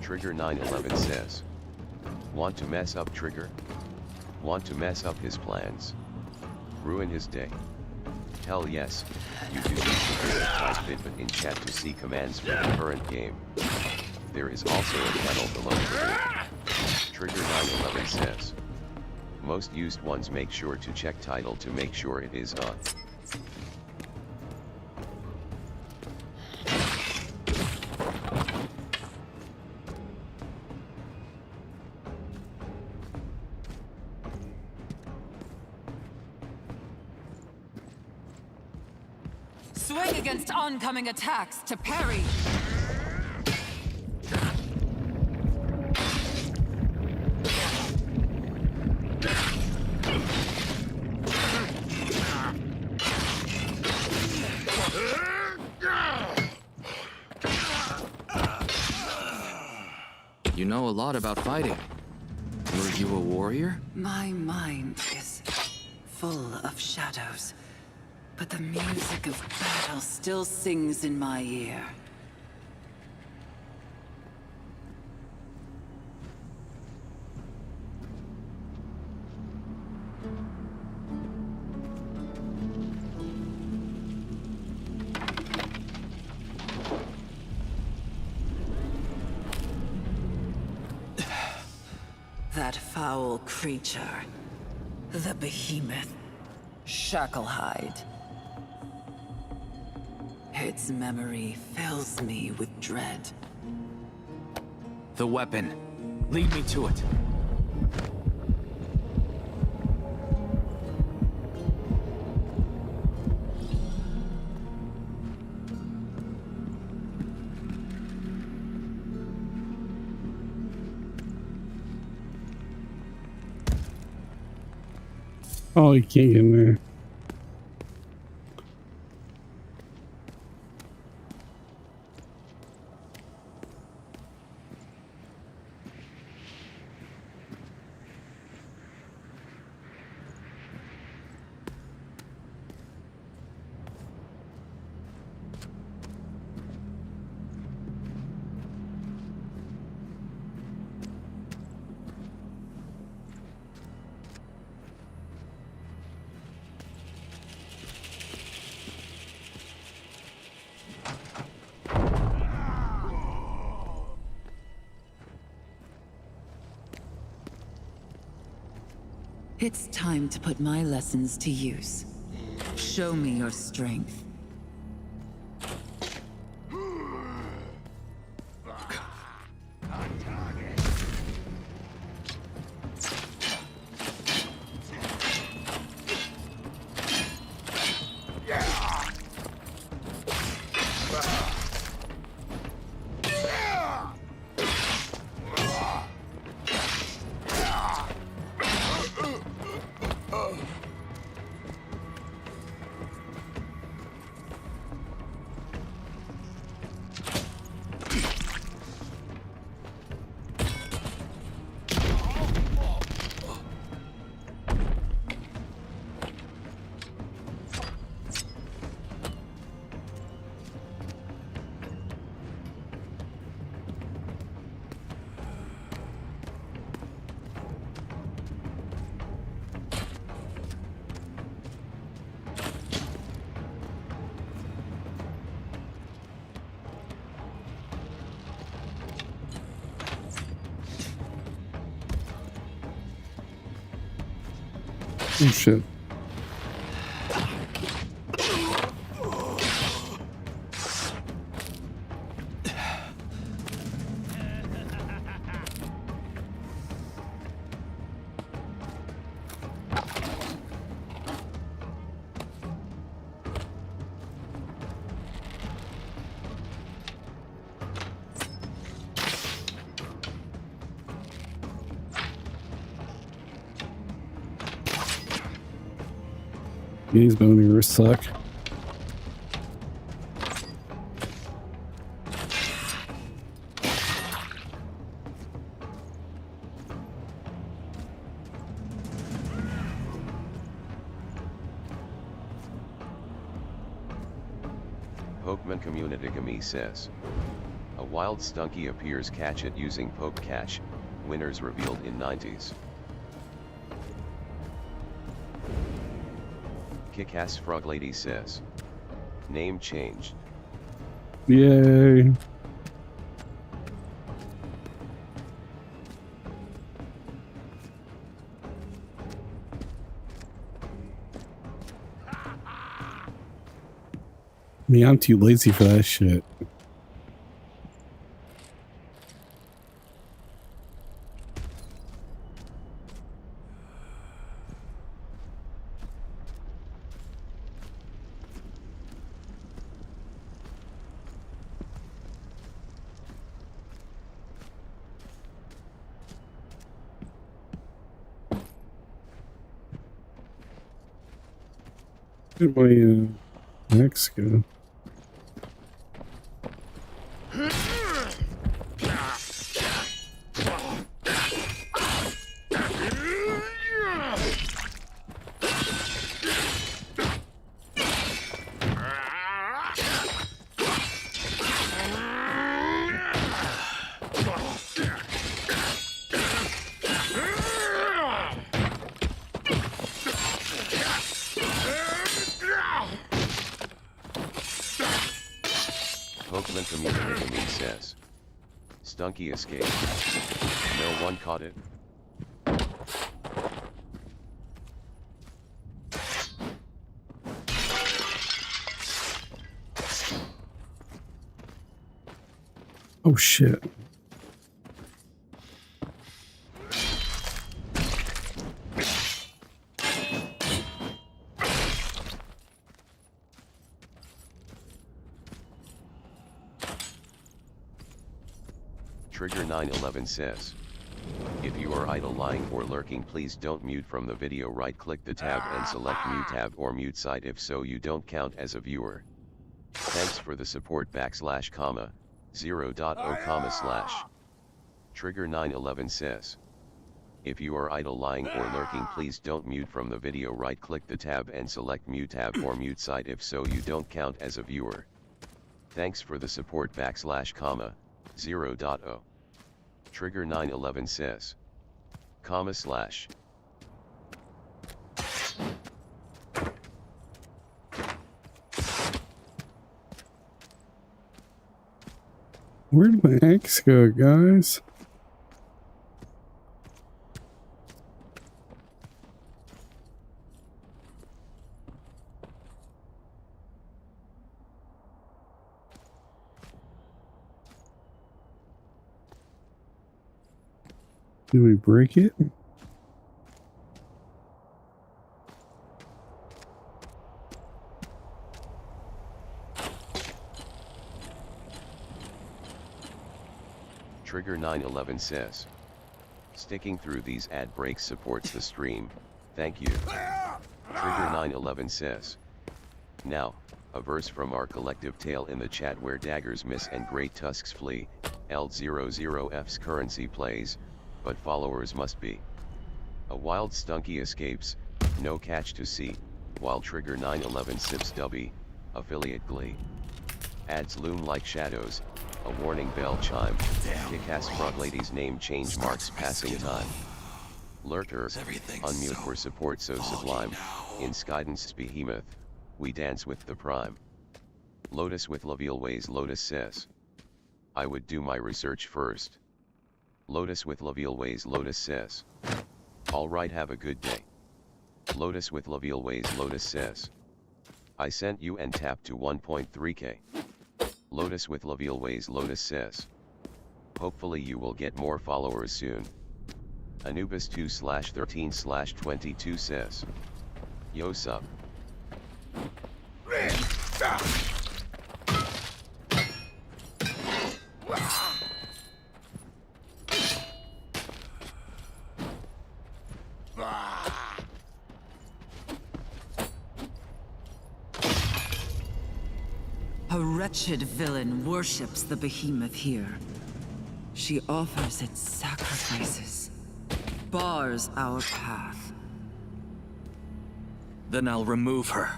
Trigger 911 says. Want to mess up Trigger? Want to mess up his plans? Ruin his day? Hell yes, you do need to type Fitbit in chat to see commands for the current game. There is also a panel below for Trigger 911 says. Most used ones, make sure to check title to make sure it is on. Swing against oncoming attacks to parry. You know a lot about fighting. Were you a warrior? My mind is full of shadows, but the music of battle still sings in my ear. That foul creature, the behemoth, Shacklehide. Its memory fills me with dread. The weapon. Lead me to it. Oh, you can't get in there. It's time to put my lessons to use. Show me your strength. Oh shit. These bone ears suck. Pokemon Community Gami says. A wild stunky appears. Catch it using poke catch. Winners revealed in 90s. Kick-ass frog lady says. Name changed. Yay. Me, I'm too lazy for that shit. Where'd my axe go? Pokemon community says. Stunky escaped. No one caught it. Oh shit. Trigger 911 says. If you are idle, lying or lurking, please don't mute from the video. Right click the tab and select mute tab or mute site. If so, you don't count as a viewer. Thanks for the support. / 0.0, Trigger 911 says. If you are idle, lying or lurking, please don't mute from the video. Right click the tab and select mute tab or mute site. If so, you don't count as a viewer. Thanks for the support. / 0.0. Trigger 911 says. /. Where'd my axe go, guys? Did we break it? Trigger 911 says. Sticking through these ad breaks supports the stream, thank you. Trigger 911 says. Now, a verse from our collective tale in the chat: where daggers miss and great tusks flee, L00F's currency plays, but followers must be. A wild stunky escapes, no catch to see, while Trigger 911 sips dubby, affiliate glee. Ads loom like shadows, a warning bell chime, kick-ass frog lady's name change marks passing time. Lurker, unmute for support so sublime, in Skydance's Behemoth, we dance with the prime. Lotus with Laviel ways. Lotus says. I would do my research first. Lotus with Laviel ways. Lotus says. Alright, have a good day. Lotus with Laviel ways. Lotus says. I sent you and tapped to 1.3k. Lotus with Laviel ways. Lotus says. Hopefully you will get more followers soon. Anubis 2/13/22 says. Yo sup. A wretched villain worships the behemoth here. She offers its sacrifices, bars our path. Then I'll remove her.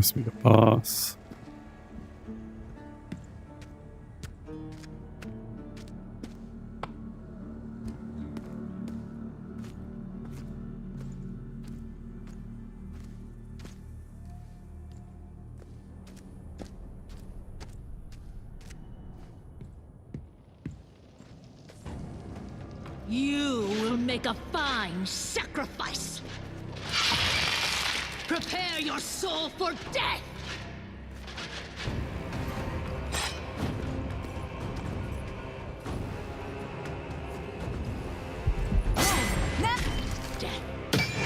Must be the boss. You will make a fine sacrifice. Prepare your soul for death! Death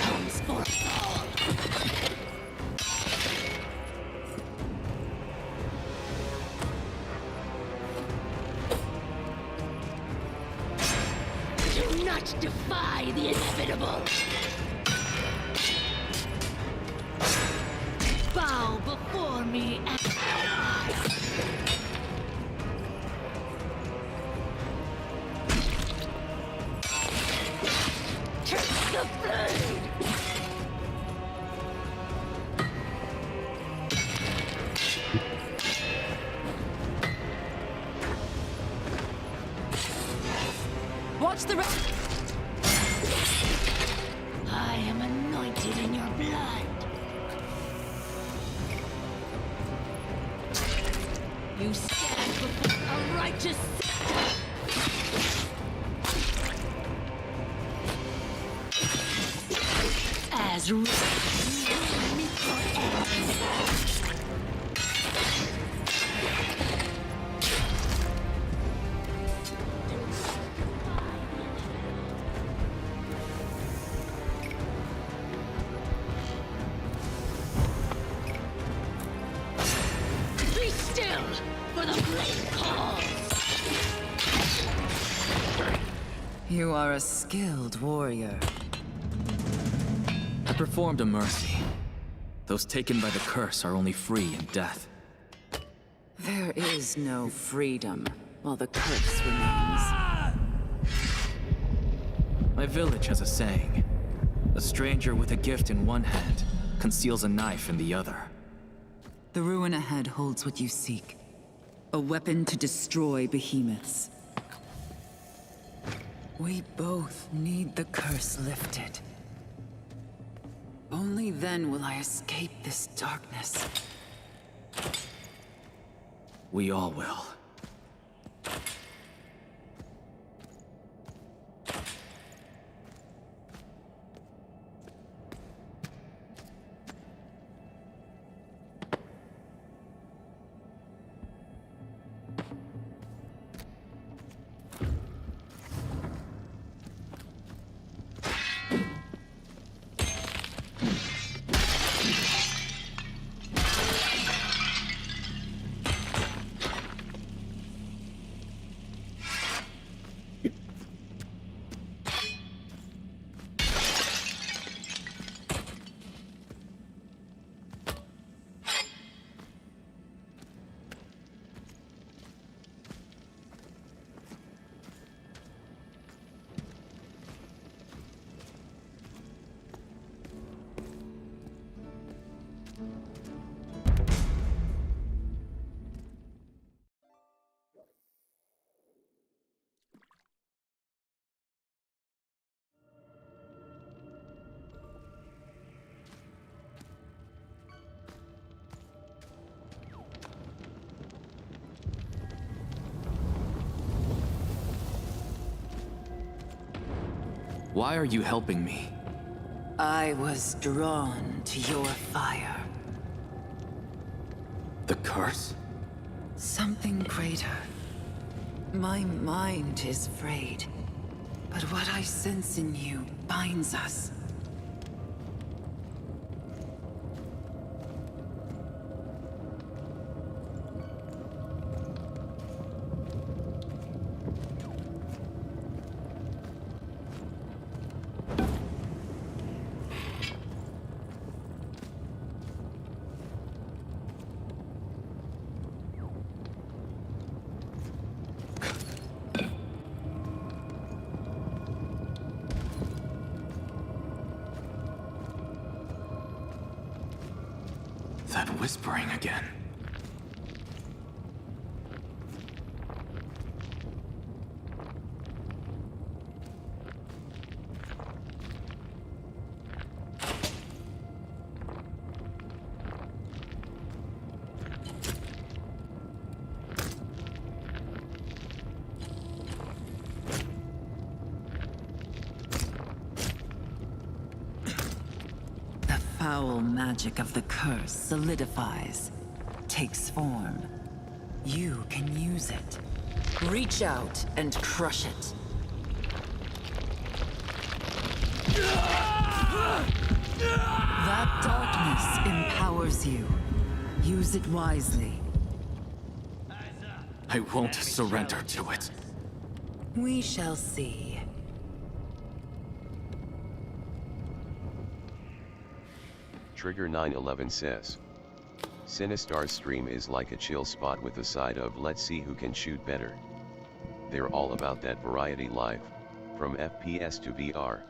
comes for all. Do not defy the inevitable. Bow before me and take the blade! Watch the rest. I am anointed in your blood. You stand before a righteous as me Be still, for the blade calls. You are a skilled warrior. I performed a mercy. Those taken by the curse are only free in death. There is no freedom while the curse remains. My village has a saying. A stranger with a gift in one hand conceals a knife in the other. The ruin ahead holds what you seek. A weapon to destroy behemoths. We both need the curse lifted. Only then will I escape this darkness. We all will. Why are you helping me? I was drawn to your fire. The curse? Something greater. My mind is frayed, but what I sense in you binds us. whispering again. Foul magic of the curse solidifies, takes form. You can use it. Reach out and crush it. That darkness empowers you. Use it wisely. I won't surrender to it. We shall see. Trigger 911 says, Sinistar's stream is like a chill spot with a side of let's see who can shoot better. They're all about that variety life, from FPS to VR.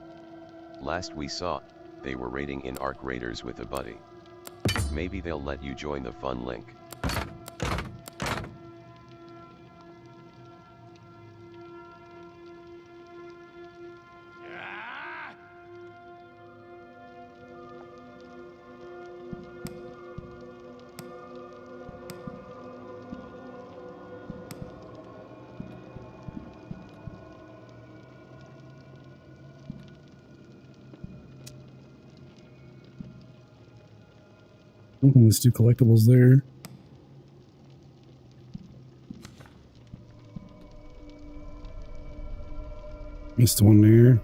Last we saw, they were raiding in Arc Raiders with a buddy. Maybe they'll let you join the fun link. Let's do collectibles there. Missed one there.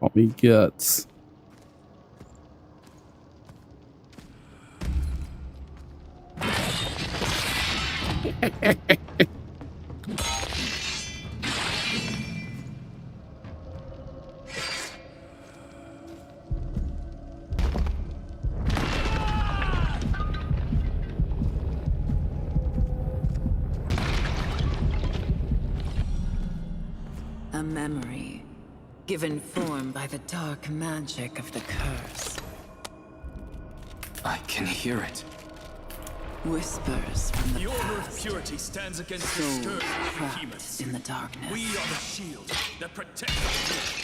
Call me guts. A memory, given form by the dark magic of the curse. I can hear it. Whispers from the Order of past. Purity stands against the Souls scourge of trapped behemoths. in the darkness. We are the shield that protects us.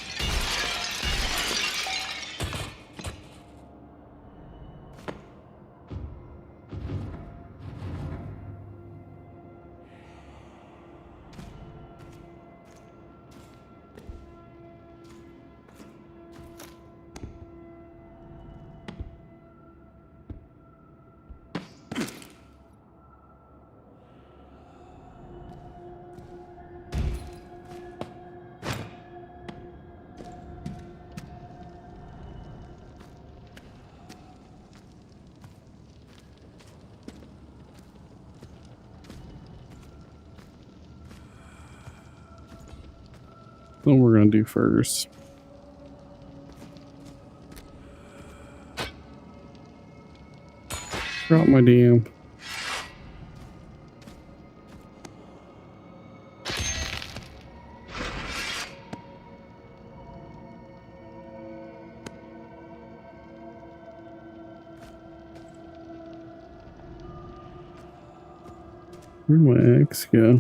What we're gonna do first. Drop my damn. Where'd my X go?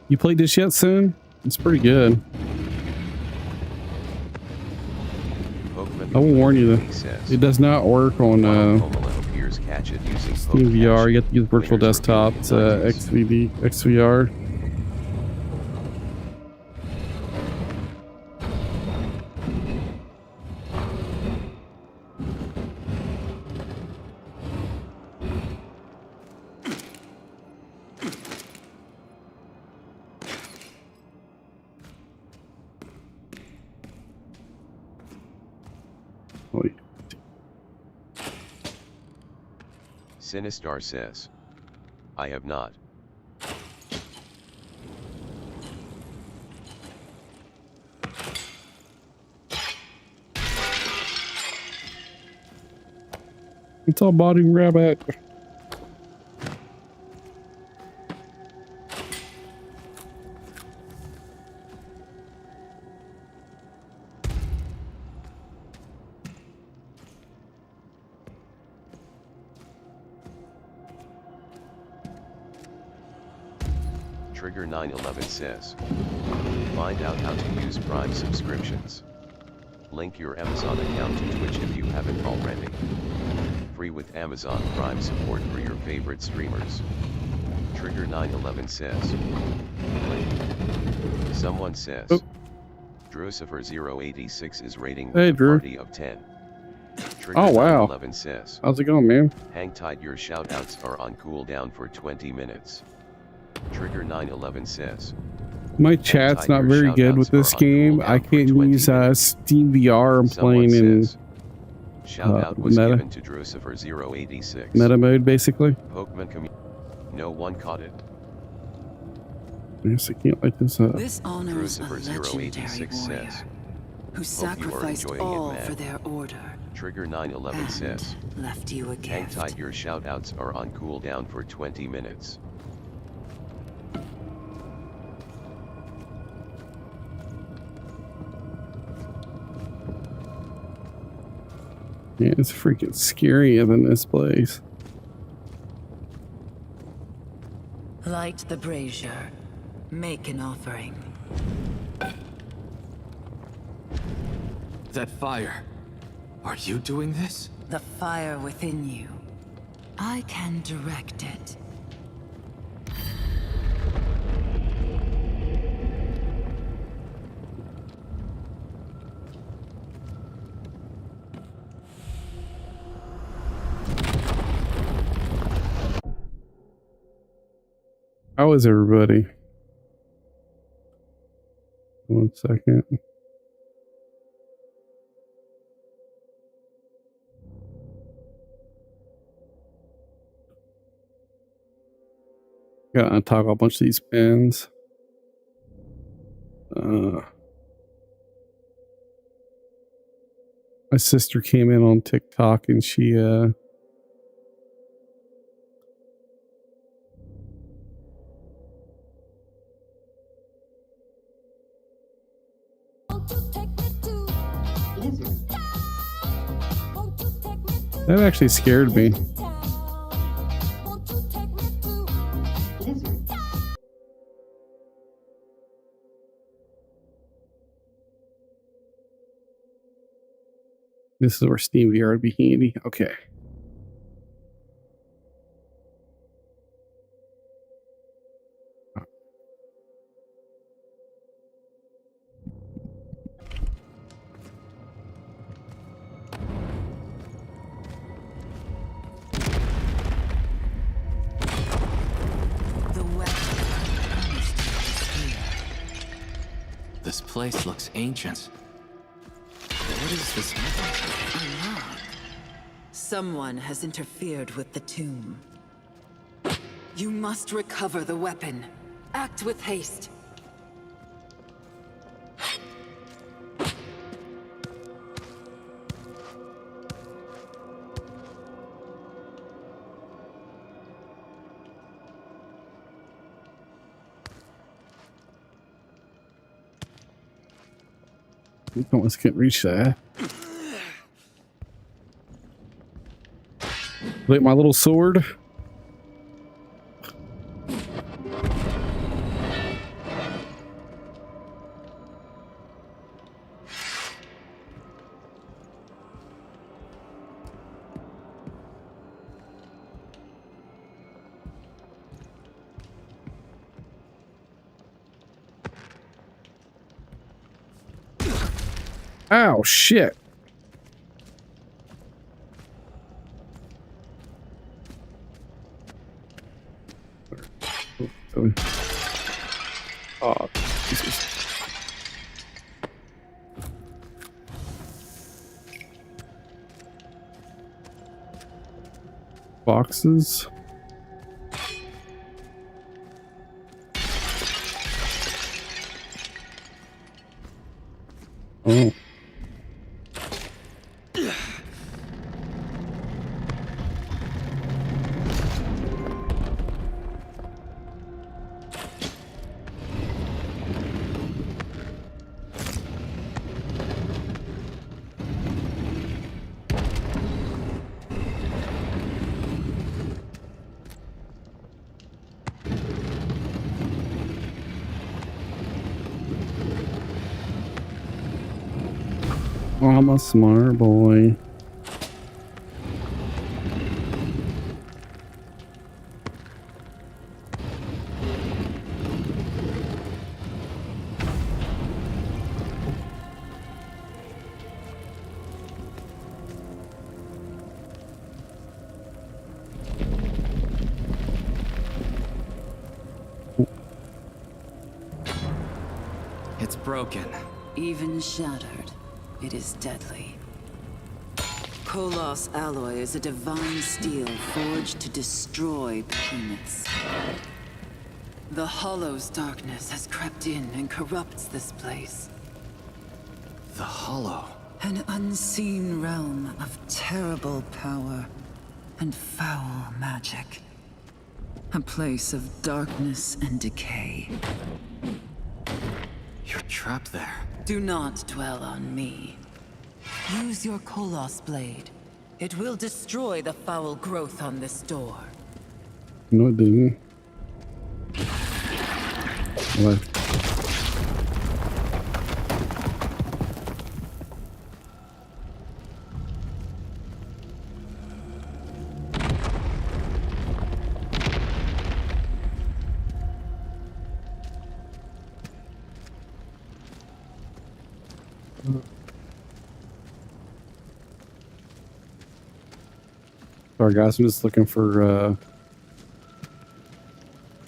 You played this yet, son? It's pretty good. I will warn you that it does not work on Steam VR. You have to use virtual desktop. It's XVR. Sinistar says, I have not. It's all body rabbit. Trigger 911 says, find out how to use Prime subscriptions. Link your Amazon account to Twitch if you haven't already. Free with Amazon Prime support for your favorite streamers. Trigger 911 says, link. Someone says, Drucifer086 is rating with a party of 10. Trigger Oh wow. 911 says, how's it going, man? hang tight, your shoutouts are on cooldown for 20 minutes. Trigger 911 says, My chat's not very good with this game. I can't use Steam VR. I'm playing in shoutout was given to Drucifer086. meta mode, basically. Pokemon no one caught it. Yes, I can't light this up. This honors a legendary Drucifer086 warrior says, who sacrificed all for their order. Trigger 911 says, left you a gift. hang tight, your shoutouts are on cooldown for 20 minutes. Yeah, it's freaking scarier than this place. Light the brazier. Make an offering. That fire. Are you doing this? The fire within you. I can direct it. How is everybody? 1 second. Gotta untoggle a bunch of these pins. My sister came in on TikTok and she that actually scared me. This is where Steam VR would be handy. Okay. This place looks ancient. What is this? Unlock. Someone has interfered with the tomb. You must recover the weapon. Act with haste. Let's get reach that. Like my little sword. Ow, shit. Oh, Jesus. boxes. Oh. Oh, I'm a smart boy. It's broken. Even shattered, it is deadly. Koloss alloy is a divine steel forged to destroy behemoths. The Hollow's darkness has crept in and corrupts this place. The Hollow. An unseen realm of terrible power and foul magic. A place of darkness and decay. You're trapped there. Do not dwell on me. Use your Koloss blade. It will destroy the foul growth on this door. No, it didn't. What? Sorry guys, I'm just looking for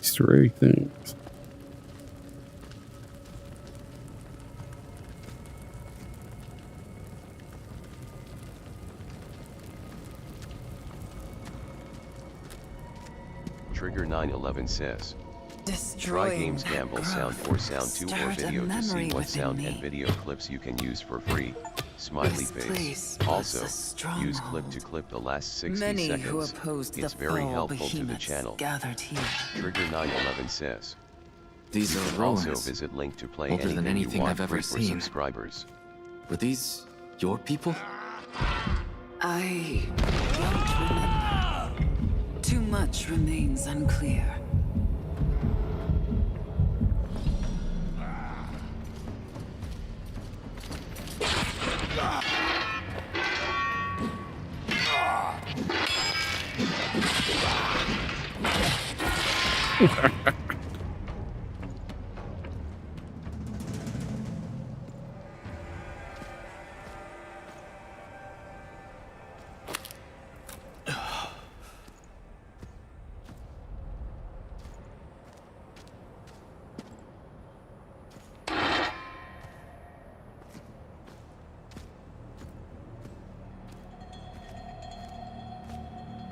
Easter egg things. Trigger 911 says, try games, gamble, sound or sound 2 or video to see what sound and video clips you can use for free. Smiley face. Also, use clip to clip the last 60 Many seconds. who opposed It's the very foul helpful to the behemoths channel. gathered here. Trigger 911 says, These you are can also ruins. visit link to play Older than anything you want I've ever free for seen. subscribers. Were these your people? I don't remember. Too much remains unclear.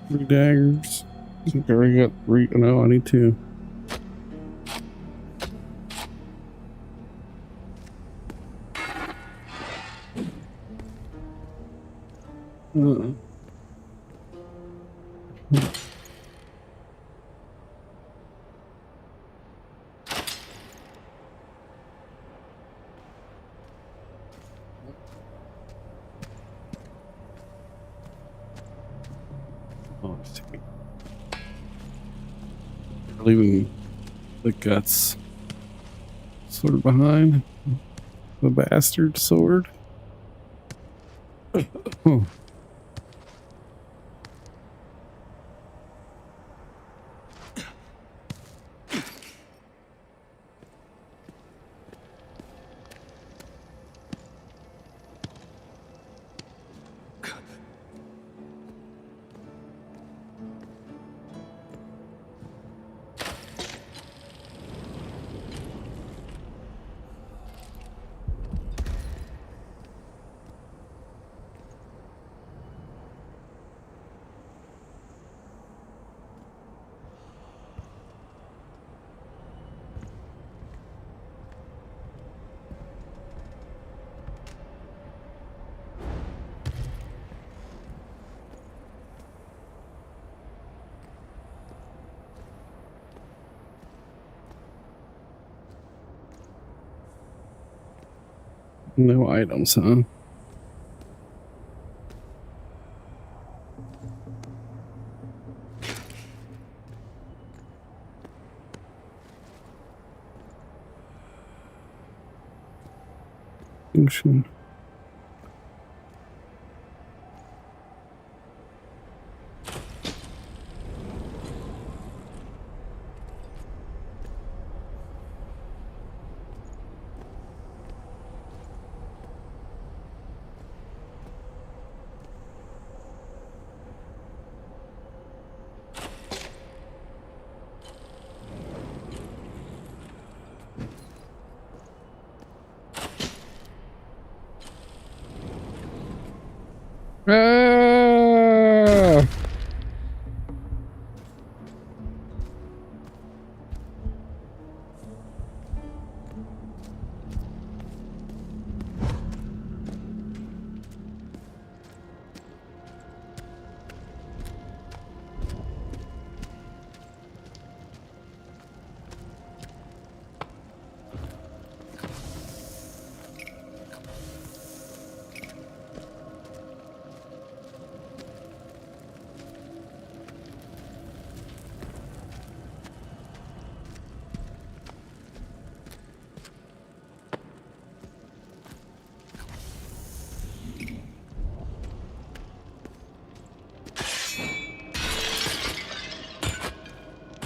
Three daggers. I already got three. No, I need two. Oh, leaving the guts sword behind. The bastard sword. Oh. No items, huh? Function. Ah!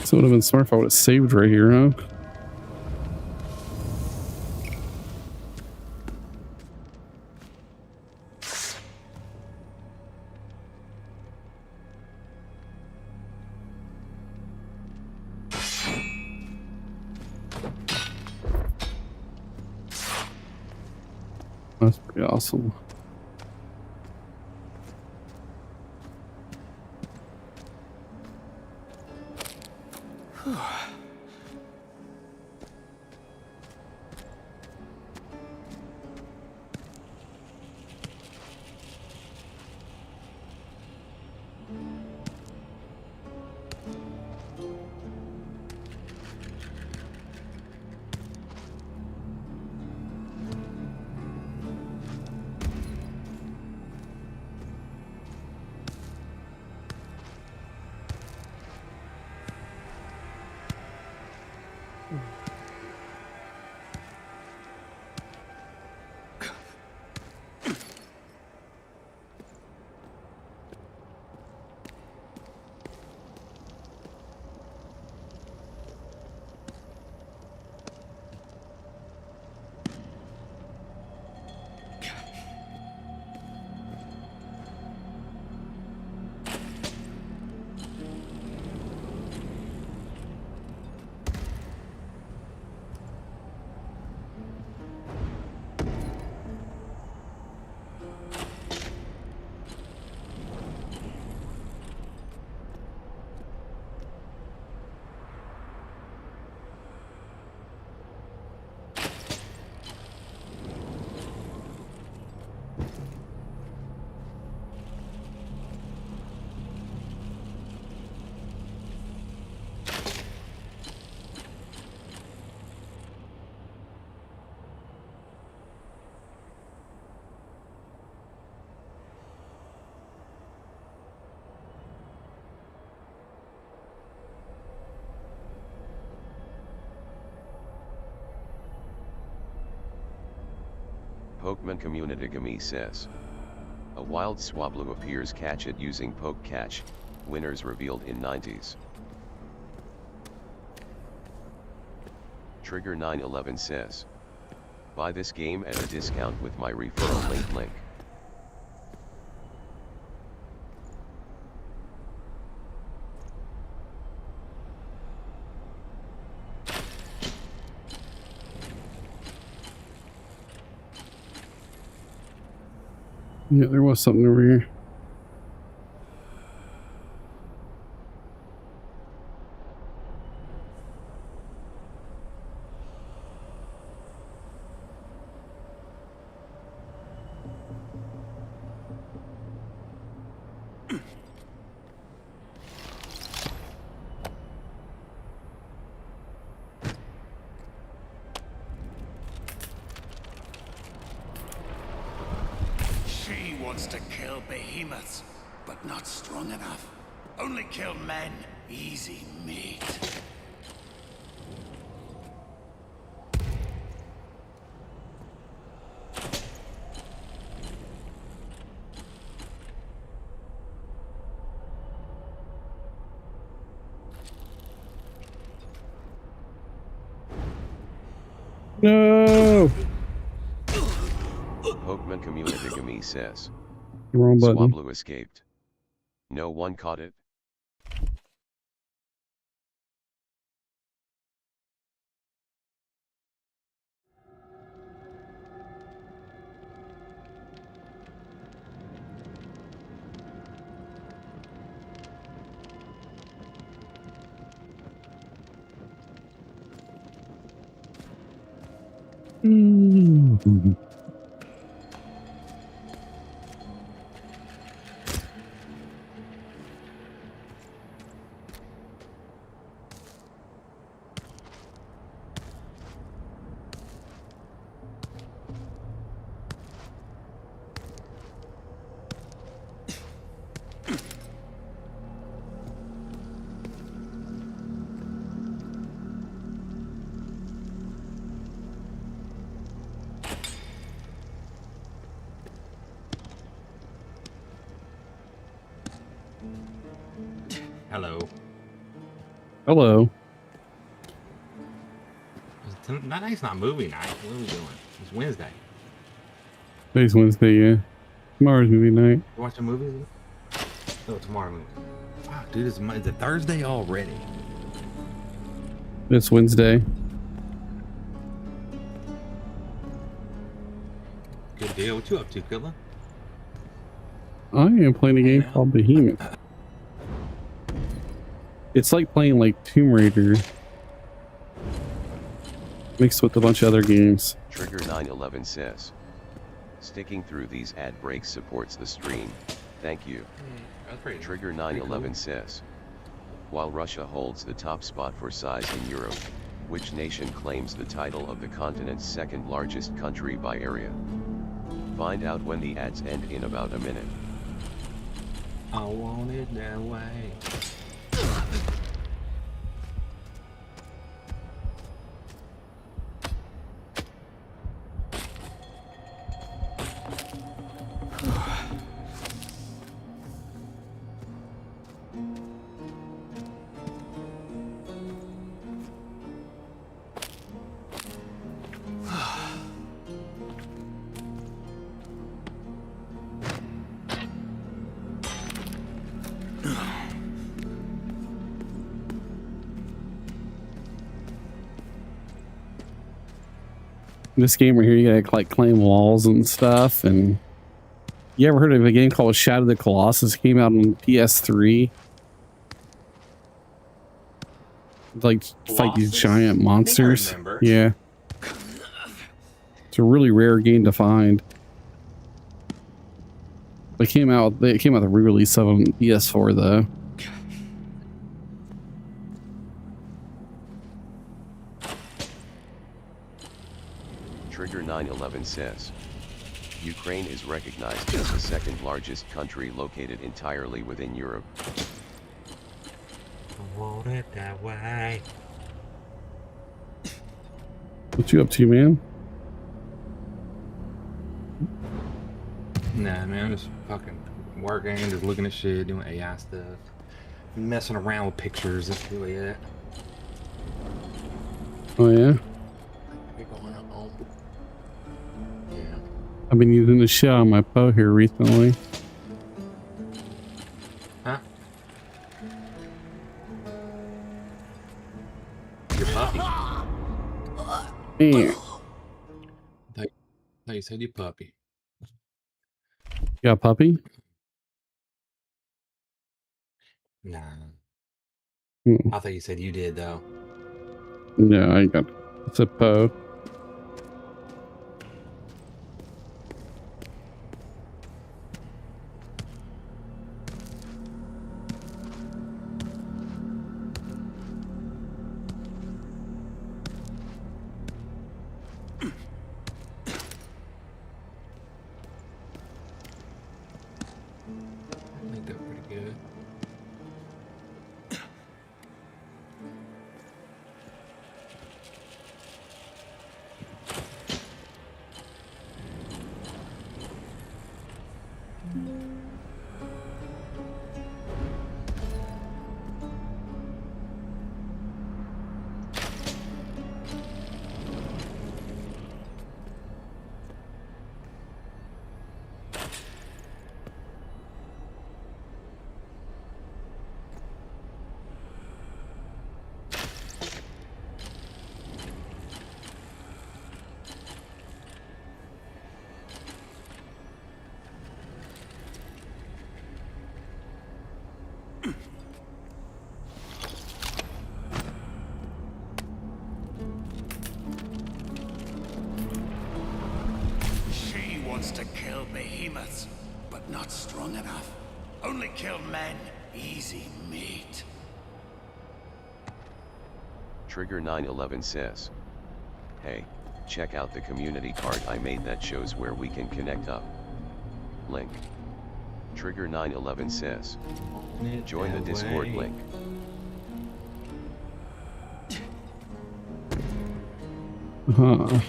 So it would have been smart if I would have saved right here, huh? That's pretty awesome. Pokemon Community Gami says. A wild Swablu appears, catch it using Poke Catch, winners revealed in 90s. Trigger 911 says. Buy this game at a discount with my referral link. Yeah, there was something over here. wants to kill behemoths, but not strong enough. Only kill men. Easy meat. No! Pokemon Community says. Wrong button. Swablu escaped. No one caught it. Hello. Hello. Tonight's not movie night. What are we doing? It's Wednesday. Today's Wednesday, yeah. Tomorrow's movie night. You watching movies? Oh, tomorrow movie. Wow, dude, it's a Thursday already. It's Wednesday. Good deal. What you up to, Killa? I am playing a game called Behemoth. It's like playing like Tomb Raider mixed with a bunch of other games. Trigger 911 says. Sticking through these ad breaks supports the stream. Thank you. Trigger 911 says. While Russia holds the top spot for size in Europe, which nation claims the title of the continent's second largest country by area? Find out when the ads end in about a minute. I want it that way. This game right here, you gotta like climb walls and stuff. And you ever heard of a game called Shadow of the Colossus? It came out on PS3. Like fight these giant monsters. Yeah, it's a really rare game to find. It came out the re-release of on PS4 though. Trigger 911 says. Ukraine is recognized as the second largest country located entirely within Europe. I want it that way. What you up to, man? Nah, man, I'm just fucking working, just looking at shit, doing AI stuff, messing around with pictures. That's really it. Oh yeah. I've been using the shit on my bow here recently. Huh? Your puppy. Yeah. Thought you said your puppy. You got a puppy? Nah. Mm. I thought you said you did though. Yeah, I got it's a bow. behemoths, but not strong enough. Only kill men. Easy meat. Trigger 911 says, "Hey, check out the community card I made that shows where we can connect up." Link. Trigger 911 says, "Join the Discord link." Huh.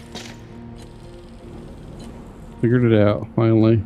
Figured it out, finally.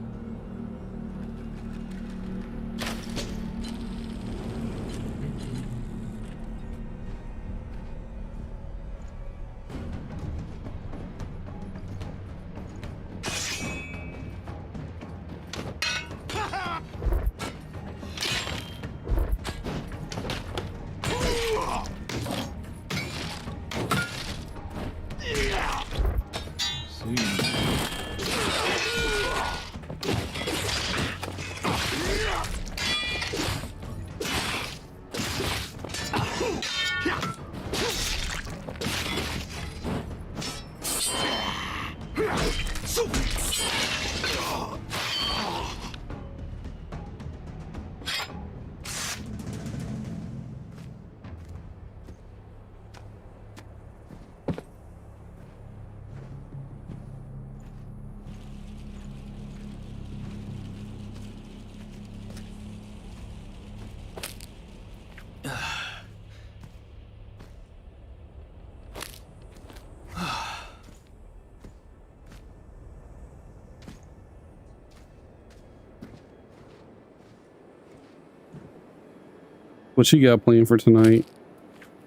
What you got planned for tonight?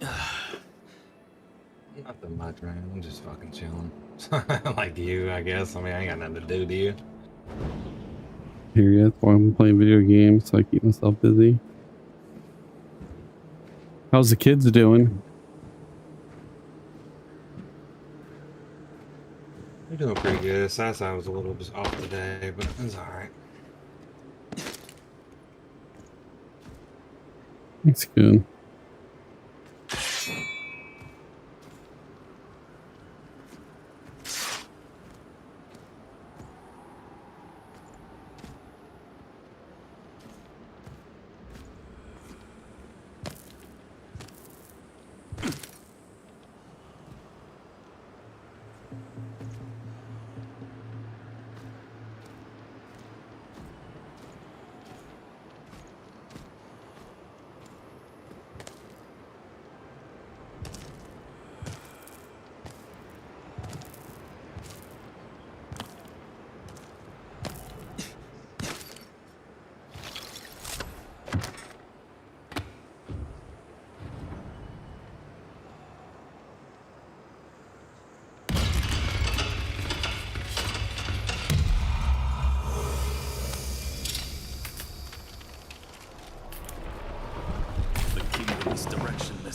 Nothing much, man. I'm just fucking chilling. Like you, I guess. I mean, I ain't got nothing to do you? Here, yeah, that's why I'm playing video games, so I keep myself busy. How's the kids doing? You're doing pretty good. Sasa was a little bit off today, but it's alright. That's good.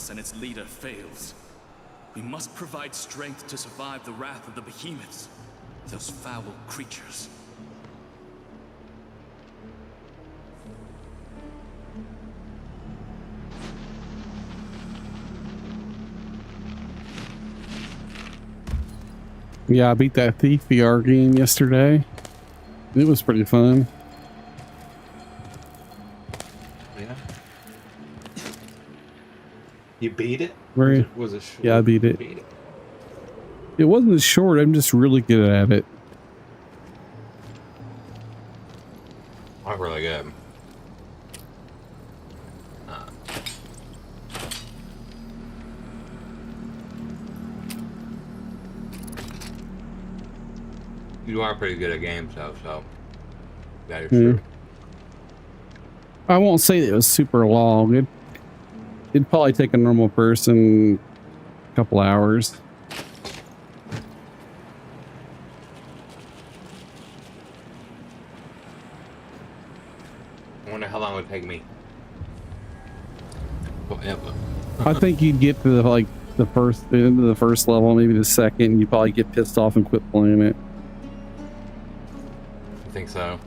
And its leader fails. We must provide strength to survive the wrath of the behemoths, those foul creatures. Yeah, I beat that Thief VR game yesterday. It was pretty fun. You beat it? Very, was it short? yeah, I beat it. It wasn't as short. I'm just really good at it. I'm really good. You are pretty good at games, though, so that is true. I won't say it was super long. It'd probably take a normal person a couple hours. I wonder how long it would take me. Forever. I think you'd get to the first level, maybe the second, you'd probably get pissed off and quit playing it. You think so?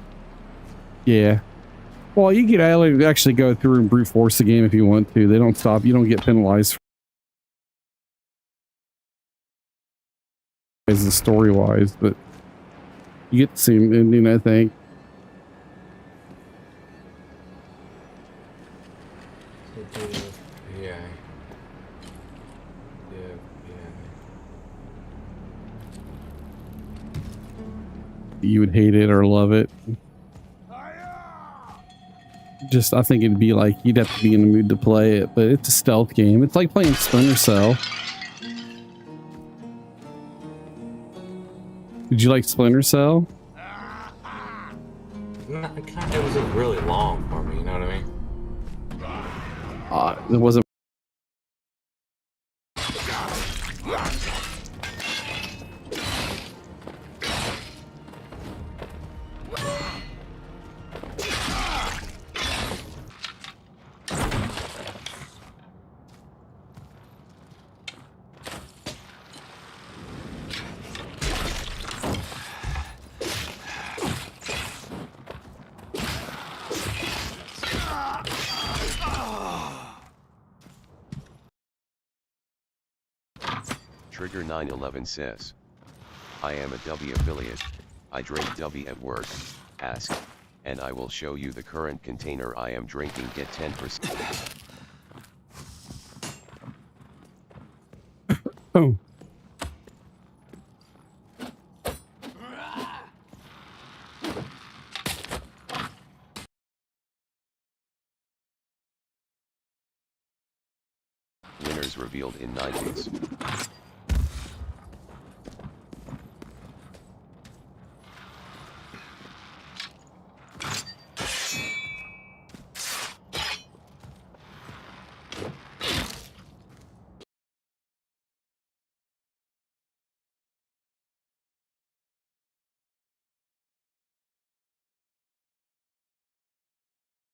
Yeah. Well, you could actually go through and brute force the game if you want to. They don't stop. You don't get penalized as the story-wise, but You get the same ending, I think. Yeah. You would hate it or love it. Just, I think it'd be like you'd have to be in the mood to play it, but it's a stealth game. It's like playing Splinter Cell. Did you like Splinter Cell? No, it was just really long for me, you know what I mean? It wasn't. Trigger 911 says, I am a W affiliate, I drink W at work, ask, and I will show you the current container I am drinking, get 10%. Oh. Winners revealed in 90s.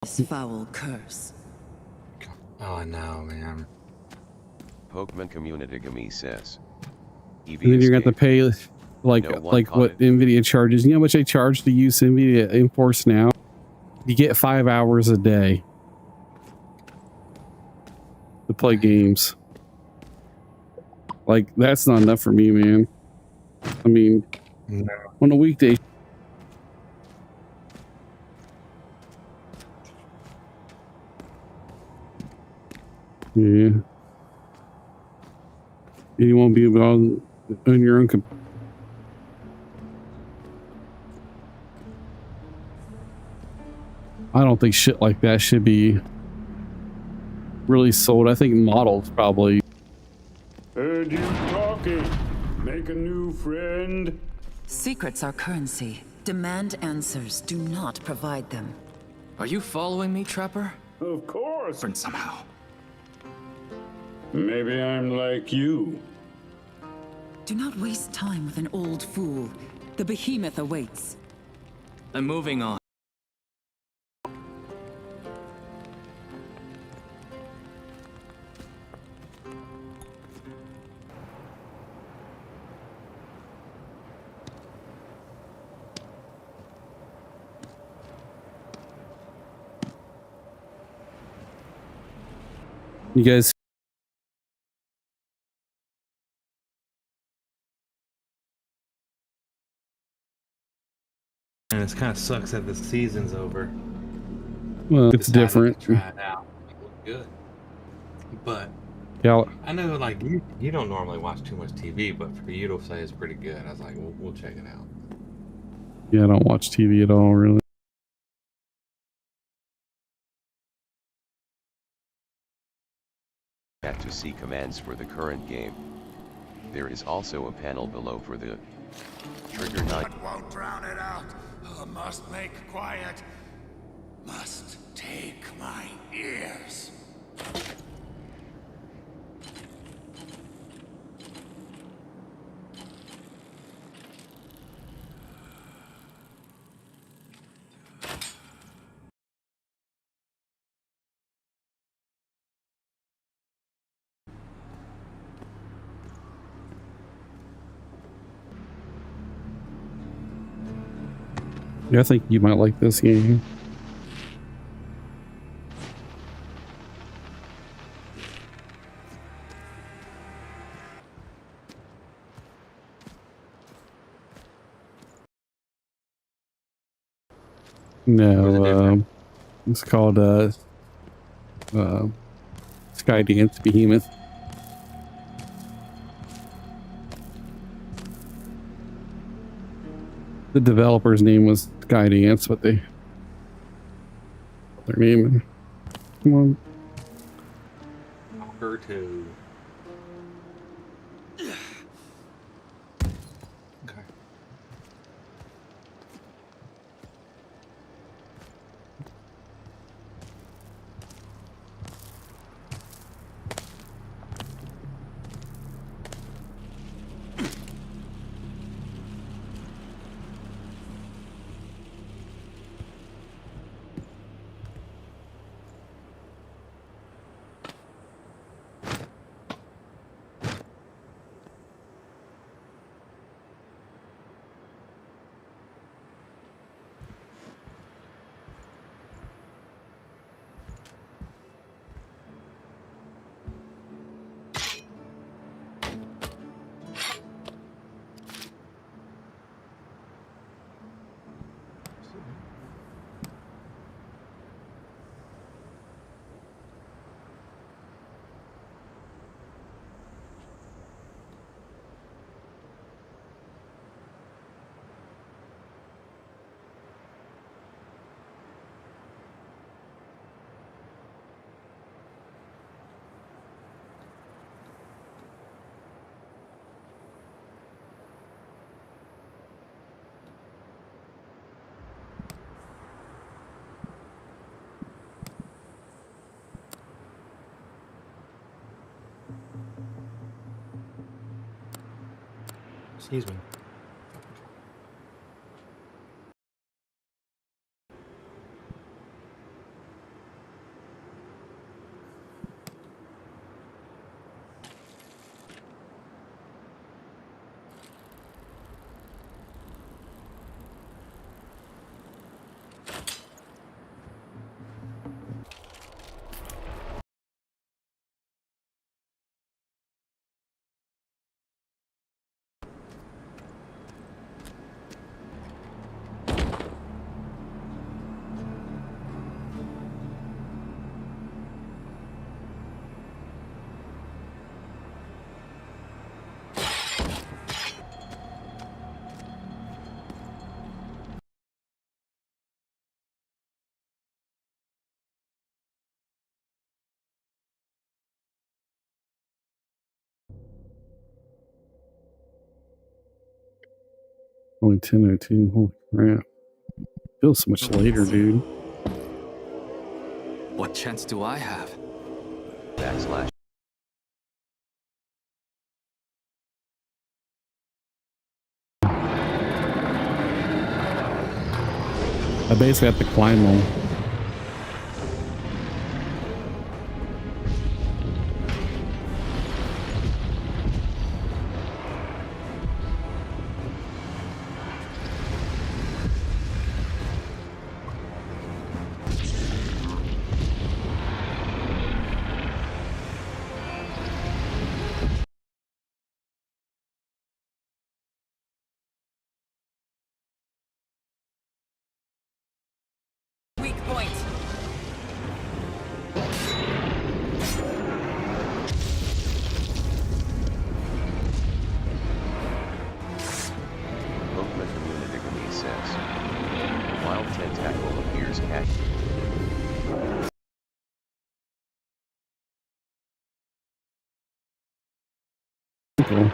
This foul curse. Oh no, man. Pokemon Community Gami says, And then you're going to pay like what NVIDIA charges. You know how much they charge to use NVIDIA Enforce now? You get 5 hours a day to play games. Like, that's not enough for me, man. I mean, no. On a weekday. Yeah. You won't be able to on your own. I don't think shit like that should be really sold. I think models probably. Heard you talking. Make a new friend. Secrets are currency. Demand answers. Do not provide them. Are you following me, Trapper? Of course. Different somehow. Maybe I'm like you. Do not waste time with an old fool. The behemoth awaits. I'm moving on. You guys. And it kind of sucks that the season's over. Well, it's different. Try it out. It looked good. But Yeah, I know, like, you don't normally watch too much TV, but for you to say it's pretty good, I was like, we'll check it out. Yeah, I don't watch TV at all, really. Back to see commands for the current game. There is also a panel below for the Trigger 9. That won't drown it out. I must make quiet. Must take my ears. Yeah, I think you might like this game. No, it's called Skydance Behemoth. The developer's name was Skydance, but they put their name in. Come on. Alberto. Okay. Excuse me. Only 10:02. Holy crap. Feels so much later, dude. What chance do I have? / I basically have to climb them. Weak point. Oakland Community says. Wild tentacle appears cat. Okay.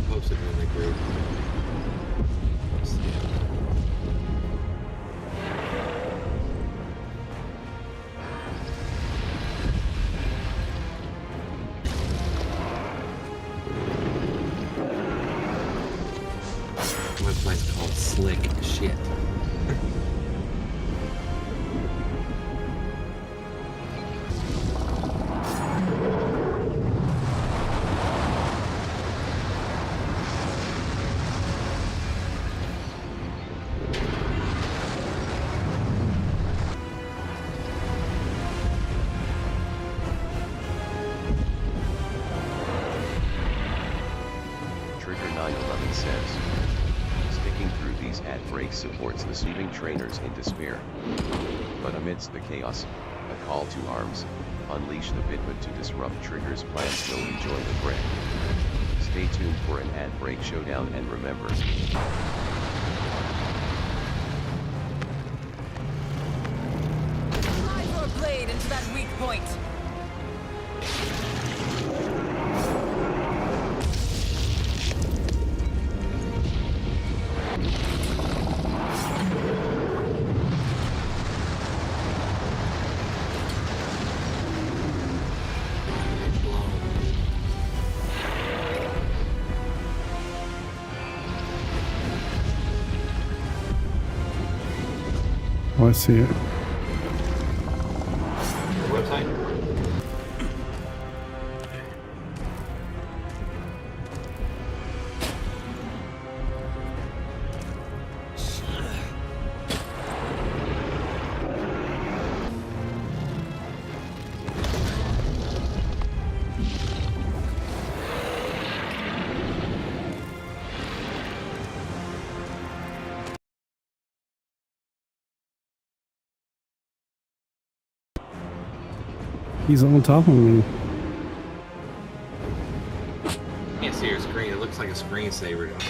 Posted in the group. Phoenix supports the sleeping trainers in despair. But amidst the chaos, a call to arms, unleash the BEHEMOTH to disrupt Trigger's plans. So enjoy the break. Stay tuned for an ad break showdown and remember. Slide your blade into that weak point. Oh, I see it. Website? He's on top of me. Can't see your screen. It looks like a screensaver though.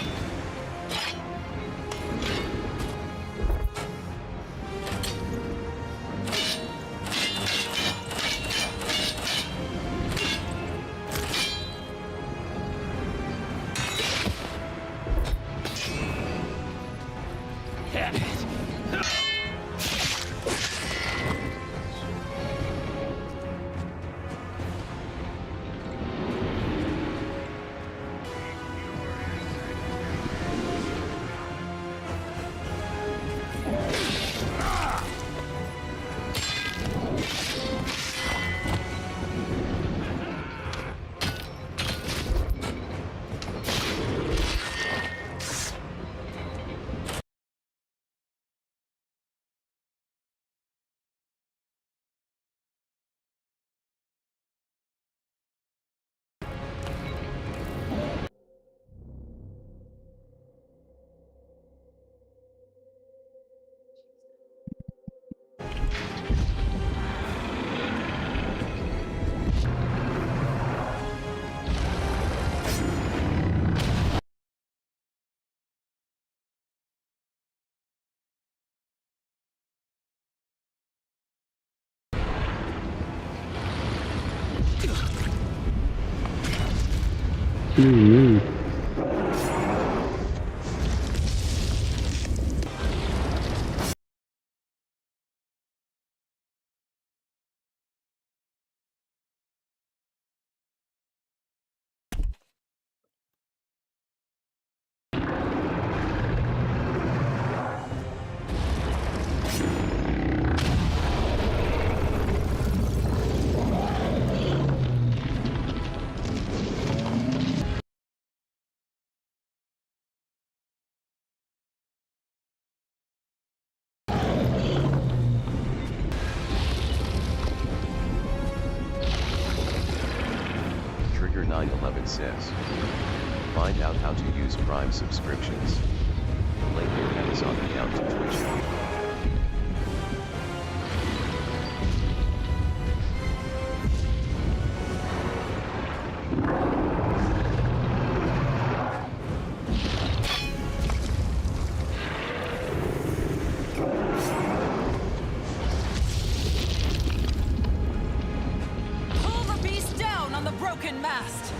Trigger 911 says. Find out how to use Prime subscriptions. Link your Amazon account to Twitch. Pull the beast down on the broken mast.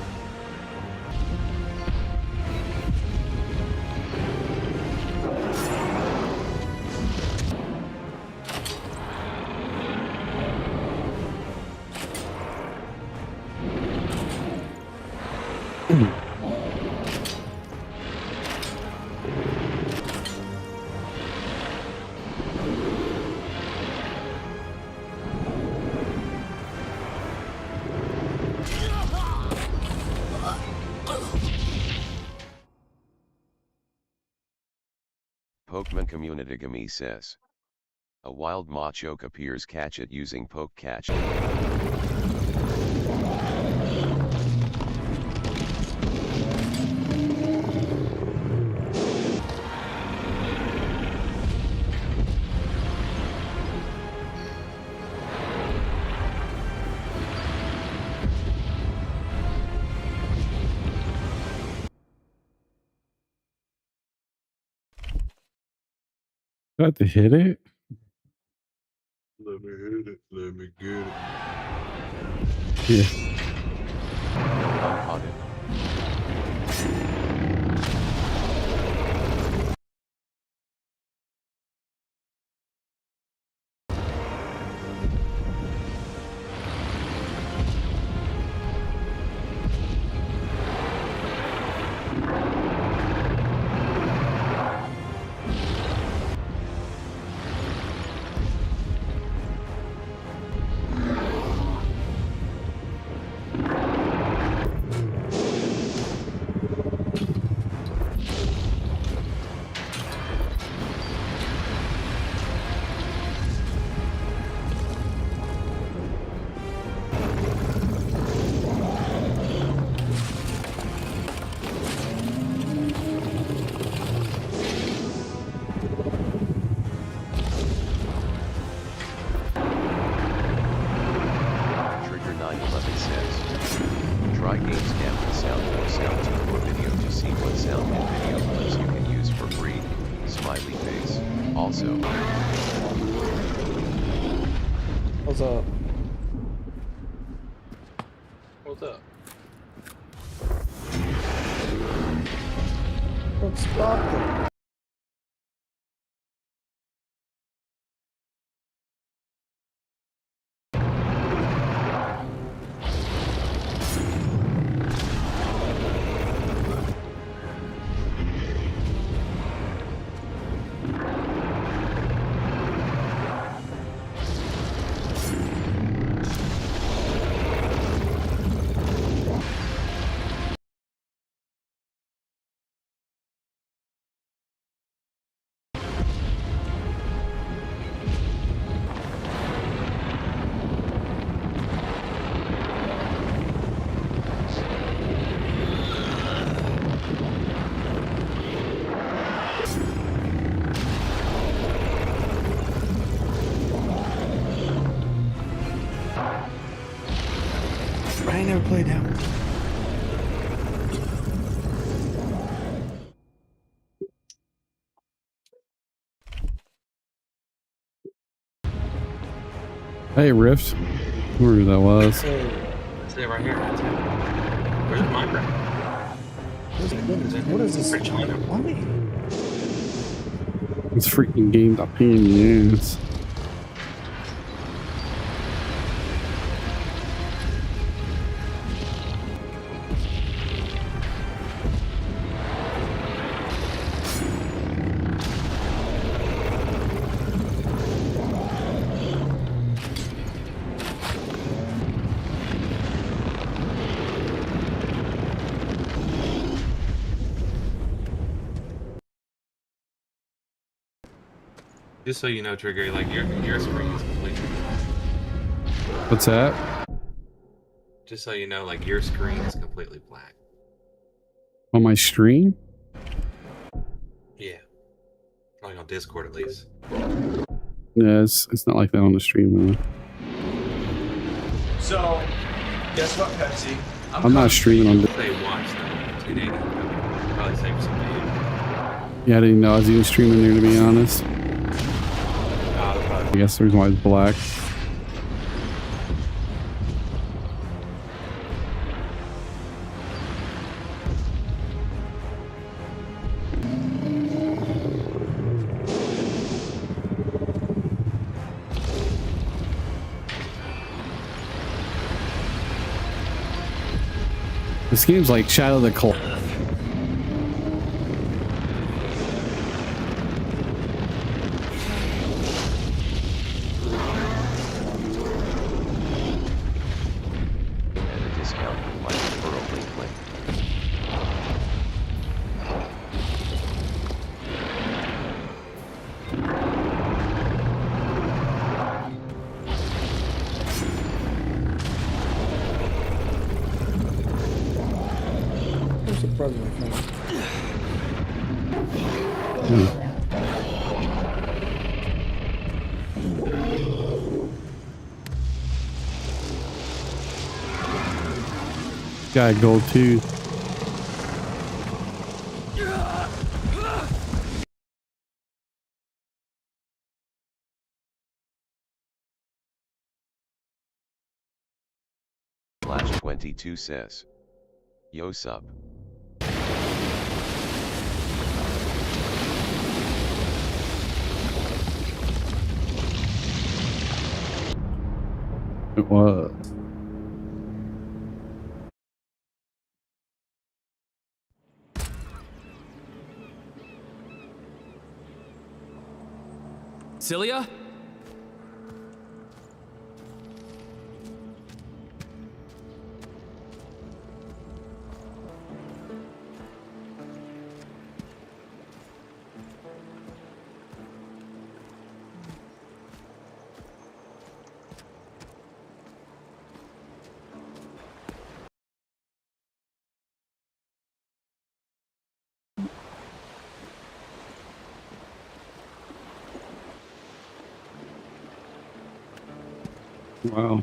Pokemon Community Gami says. A wild Machoke appears, catch it using Poke Catch. Do I have to hit it? Let me hit it. Let me get it. Yeah. No one caught it. Trigger 911 says, try Games Cam with sound or sound 2 or video to see what sound and video clips you can use for free. Smiley face. Also, What's up? What's up? What's poppin'? I ain't never played that one. Hey, Rift. Whoever that was. Let's say right here. That's it. Where's Minecraft? What is this? China. Why? This freaking game's a pain in the ass. Just so you know, Trigger, like your screen is completely black. What's that? Just so you know, like your screen is completely black. On my stream? Yeah. Like on Discord at least. Yeah, it's not like that on the stream though. So, guess what, Pepsi? I'm not streaming on. Say watch though. 280. Probably save some video. Yeah, I didn't know I was even streaming there, to be honest. I guess the reason why it's black. This game's like Shadow of the Colossus. Got gold too. Ren/22 says. Yo sup. It was. Cilia? Wow.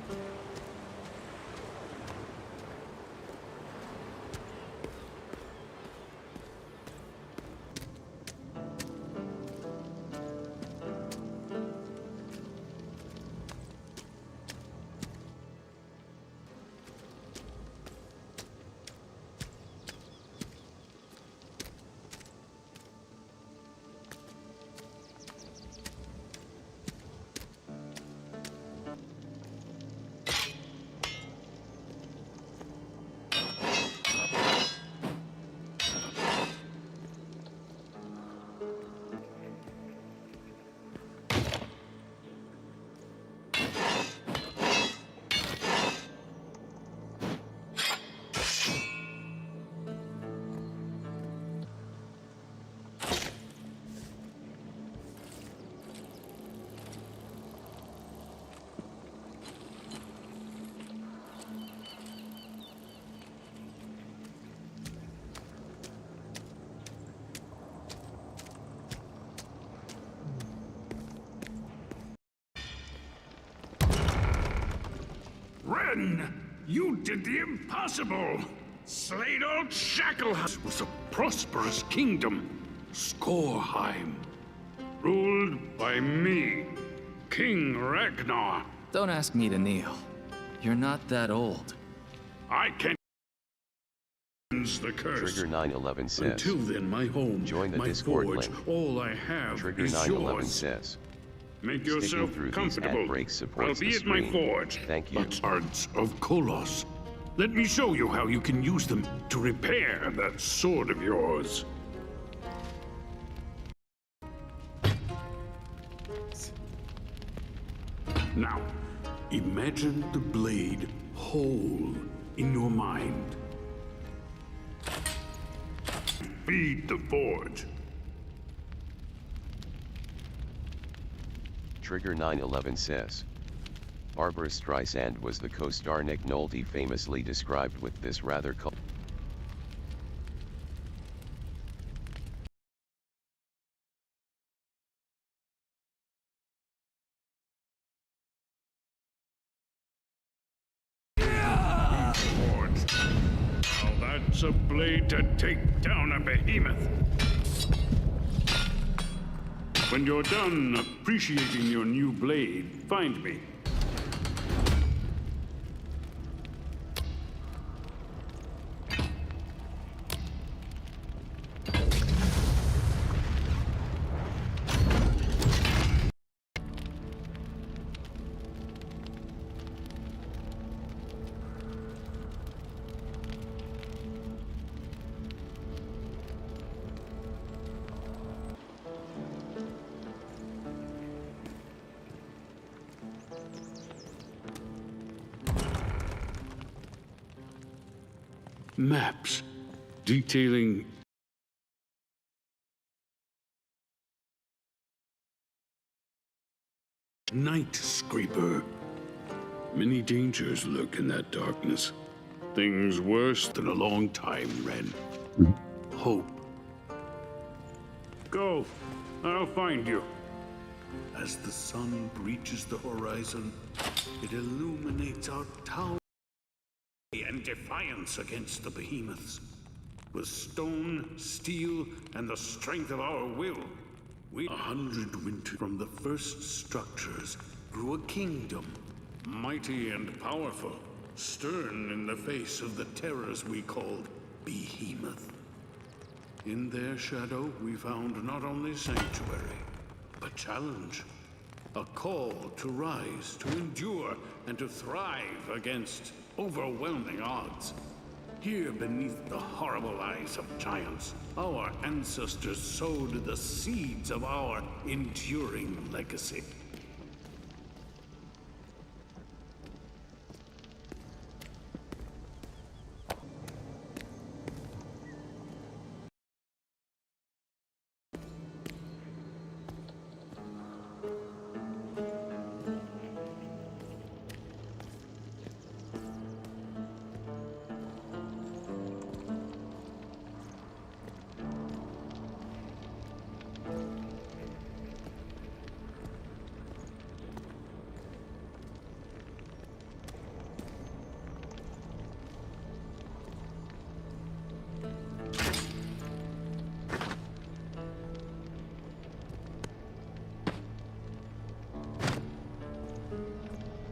Ren, you did the impossible! Slayed old Shacklehouse was a prosperous kingdom, Skorheim, ruled by me, King Ragnar. Don't ask me to kneel. You're not that old. I can cleanse the curse. Trigger 911 says. Until then, my home, Join the my Discord forge, link. all I have Trigger is 911 yours. says. Make Sticking yourself through comfortable. these ad breaks I'll supports be the at my stream. forge. Thank you. Shards of Kolos. Let me show you how you can use them to repair that sword of yours. Now, imagine the blade whole in your mind. Feed the forge. Trigger 911 says. Barbara Streisand was the co-star Nick Nolte famously described with this rather Now that's a blade to take down a behemoth. When you're done appreciating your new blade, find me. Maps detailing Night Scraper. Many dangers lurk in that darkness. Things worse than a long time, Ren. Hope. Go. I'll find you. As the sun breaches the horizon, it illuminates our tower and defiance against the behemoths. With stone, steel, and the strength of our will, 100 winters from the first structures grew a kingdom, mighty and powerful, stern in the face of the terrors we called Behemoth. In their shadow, we found not only sanctuary, but challenge. A call to rise, to endure, and to thrive against overwhelming odds. Here beneath the horrible eyes of giants, our ancestors sowed the seeds of our enduring legacy.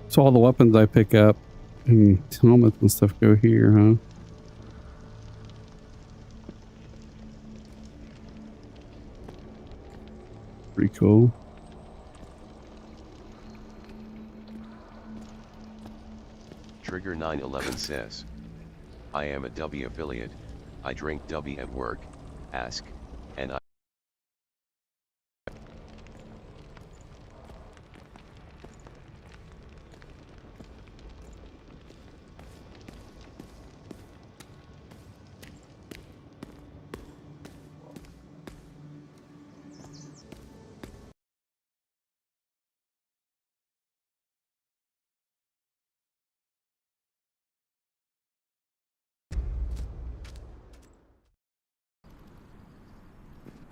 So all the weapons I pick up and helmets and stuff go here, huh? Pretty cool. Trigger 911 says, I am a W affiliate, I drink W at work, ask, and I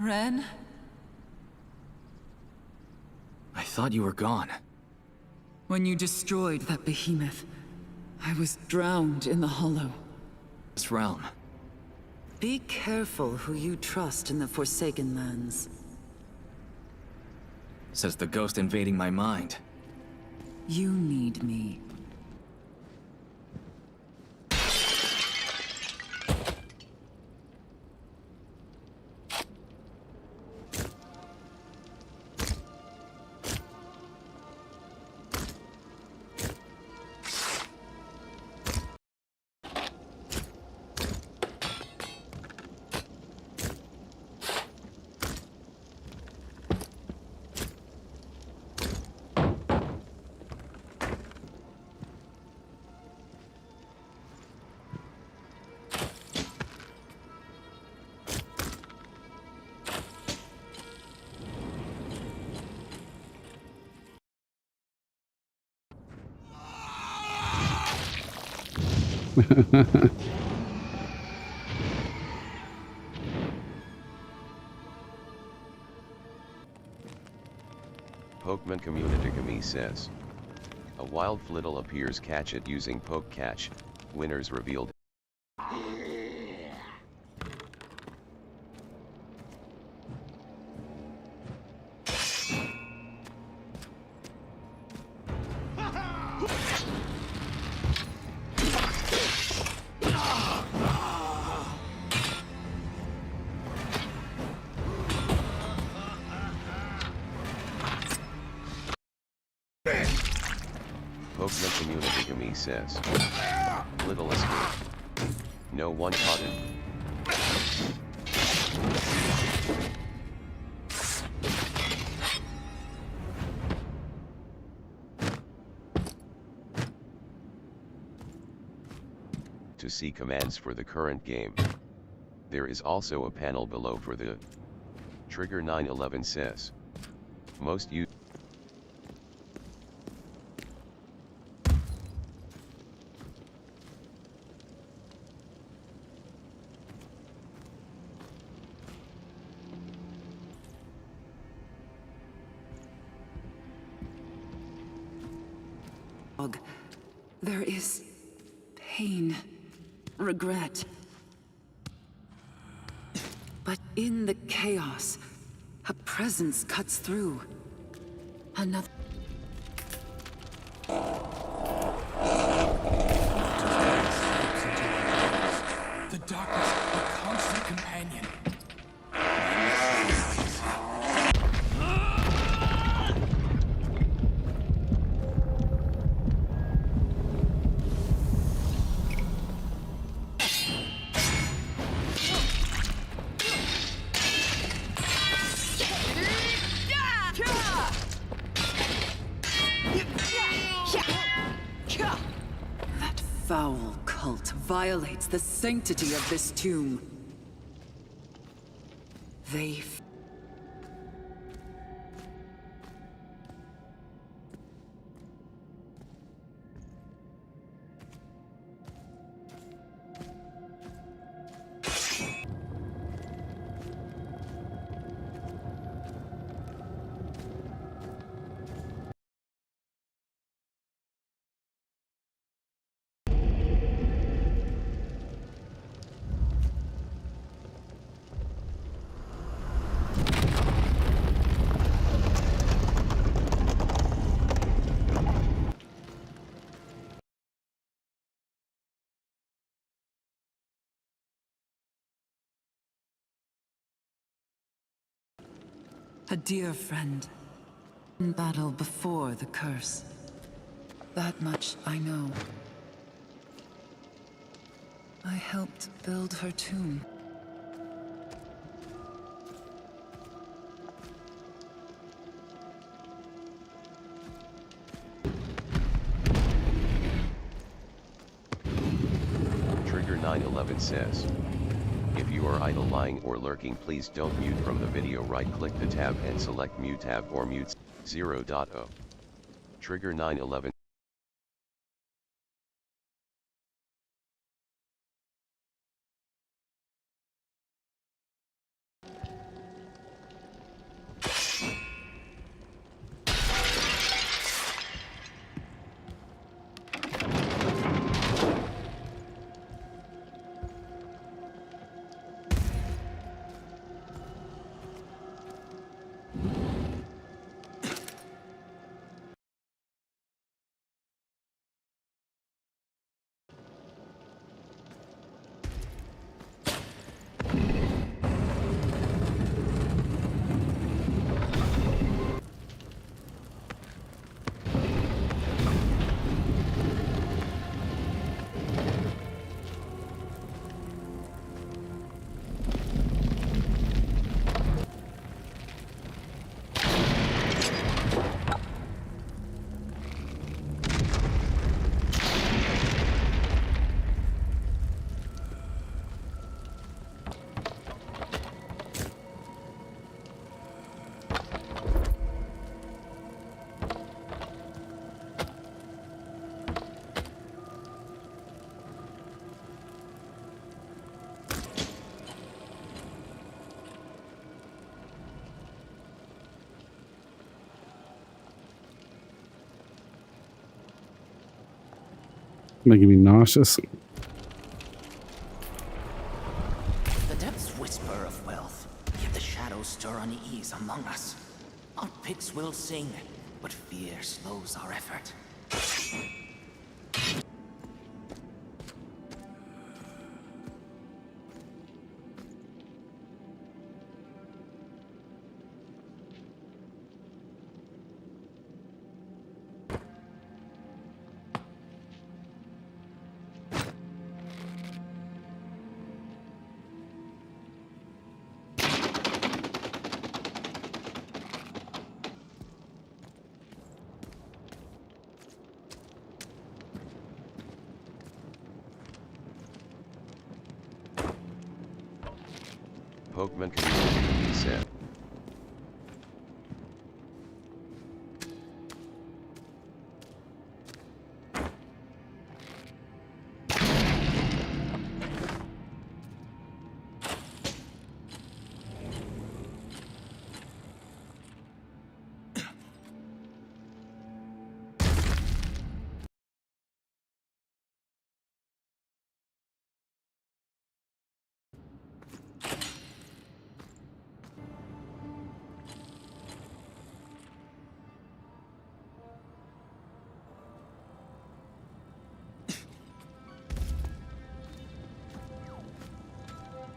Ren? I thought you were gone. When you destroyed that behemoth, I was drowned in the hollow. This realm. Be careful who you trust in the Forsaken Lands. Says the ghost invading my mind. You need me. Pokemon Community says, a wild flittle appears, catch it using Poke Catch, winners revealed. Pokemon Community says, little escape. No one caught it. To see commands for the current game, there is also a panel below for the Trigger 911 says, most used. There is pain, regret. But in the chaos, a presence cuts through. Another... foul cult violates the sanctity of this tomb. They... A dear friend. In battle before the curse. That much I know. I helped build her tomb. Trigger 911 says, if you are idle, lying or lurking, please don't mute from the video. Right click the tab and select mute tab or mute 0.0. Trigger 911. Making me nauseous. The depths whisper of wealth, yet the shadows stir unease among us. Our picks will sing, but fear slows our effort. Pokemon community said.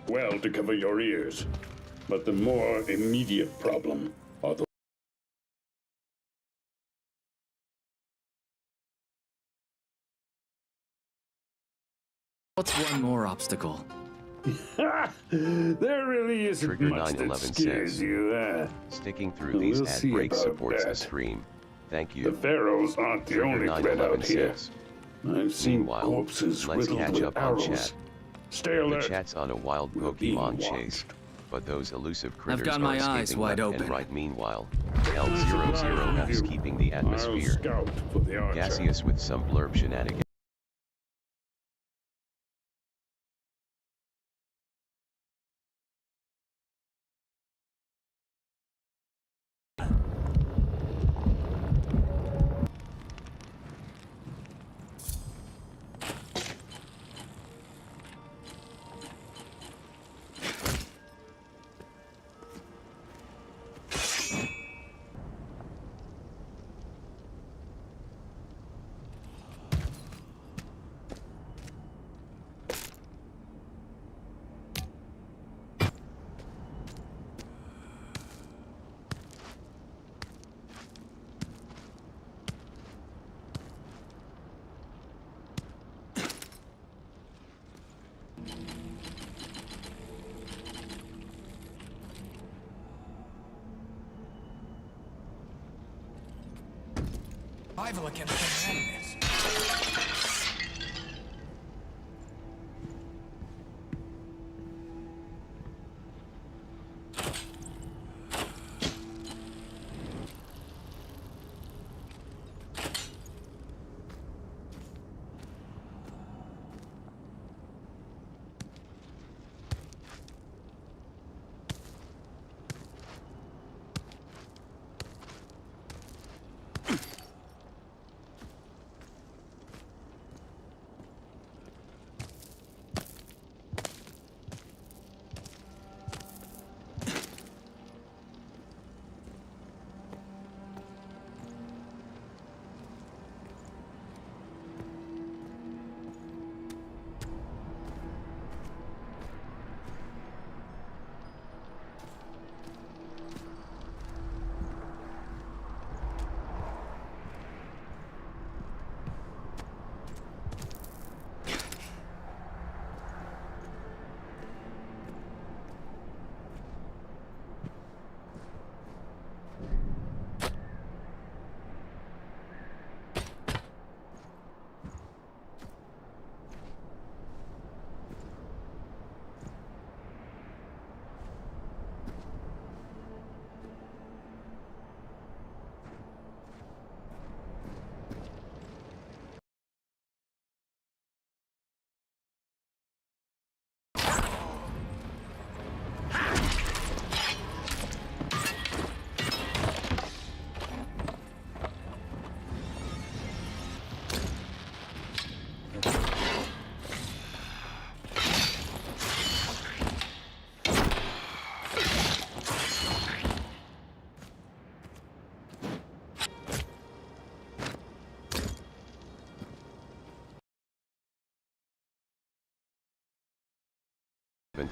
Well to cover your ears, but the more immediate problem are the What's one more obstacle? There really isn't Trigger much that 911 scares says, you, sticking through We'll these see ad breaks about supports the that. stream. Thank you. The pharaohs aren't the Trigger only threat 911 out here. says, I've seen Meanwhile, corpses let's riddled catch with up on arrows. chat. Stay The alert. chat's on a wild We're being Pokemon watched. chase, but those elusive critters got are my eyes escaping wide left open. and right. Meanwhile, Nice advice L00 with is you. keeping the I'll atmosphere scout for the archer. gaseous with some blurb shenanigans. Survival against the madness.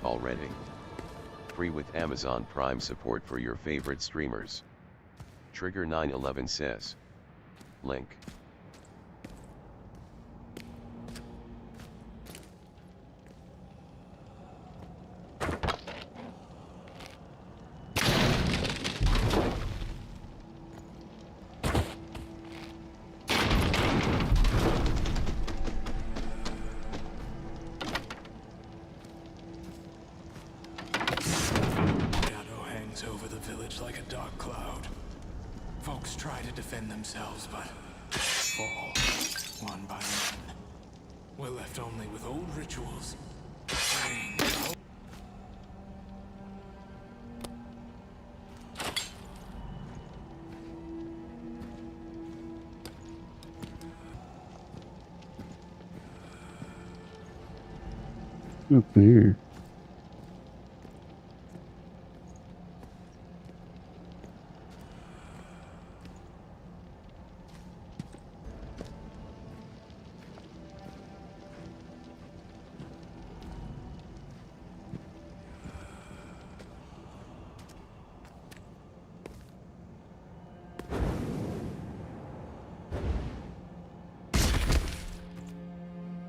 Already. Free with Amazon Prime support for your favorite streamers. Trigger 911 says. Link. Over the village like a dark cloud. Folks try to defend themselves, but fall one by one. We're left only with old rituals. Praying. Up there.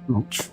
Ouch.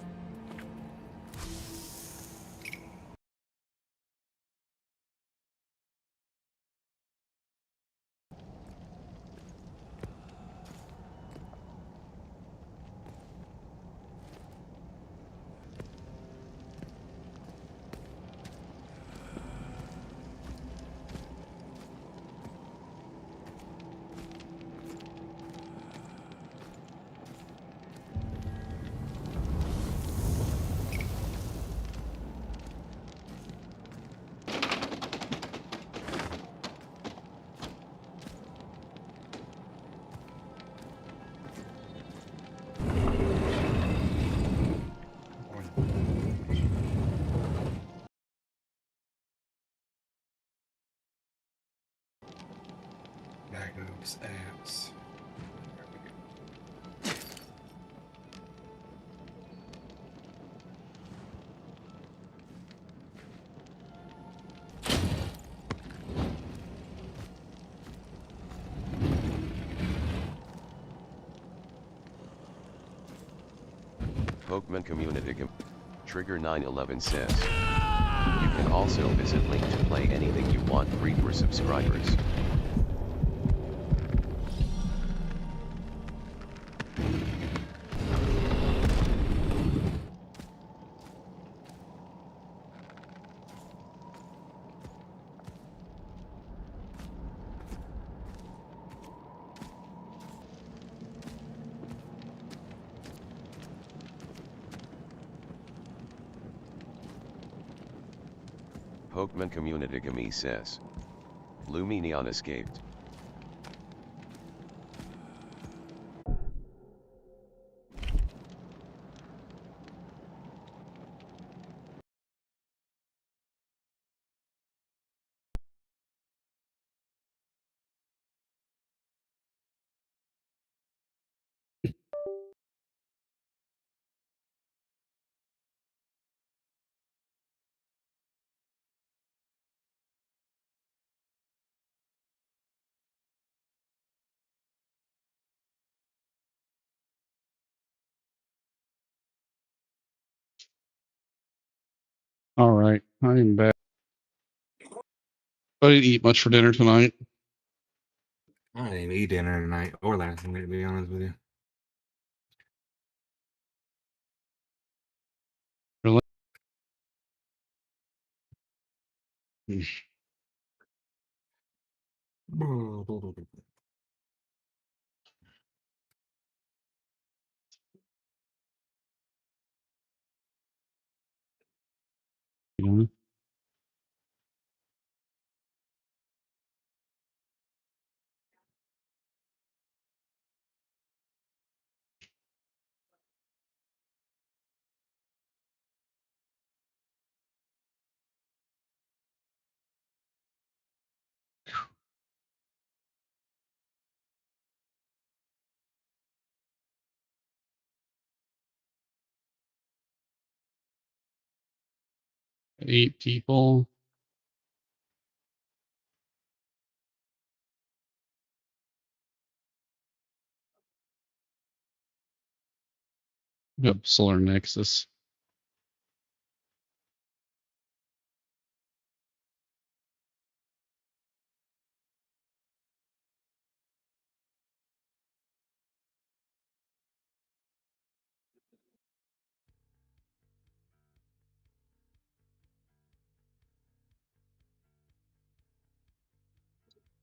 X apps. Pokemon Community Trigger 911 says. You can also visit link to play anything you want free for subscribers. Pokemon Community Gami says. Luminion escaped. All right, I'm back. I didn't eat much for dinner tonight. I didn't even eat dinner tonight or last night, to be honest with you. Really? Yeah. 8 people. Yep, Solar Nexus.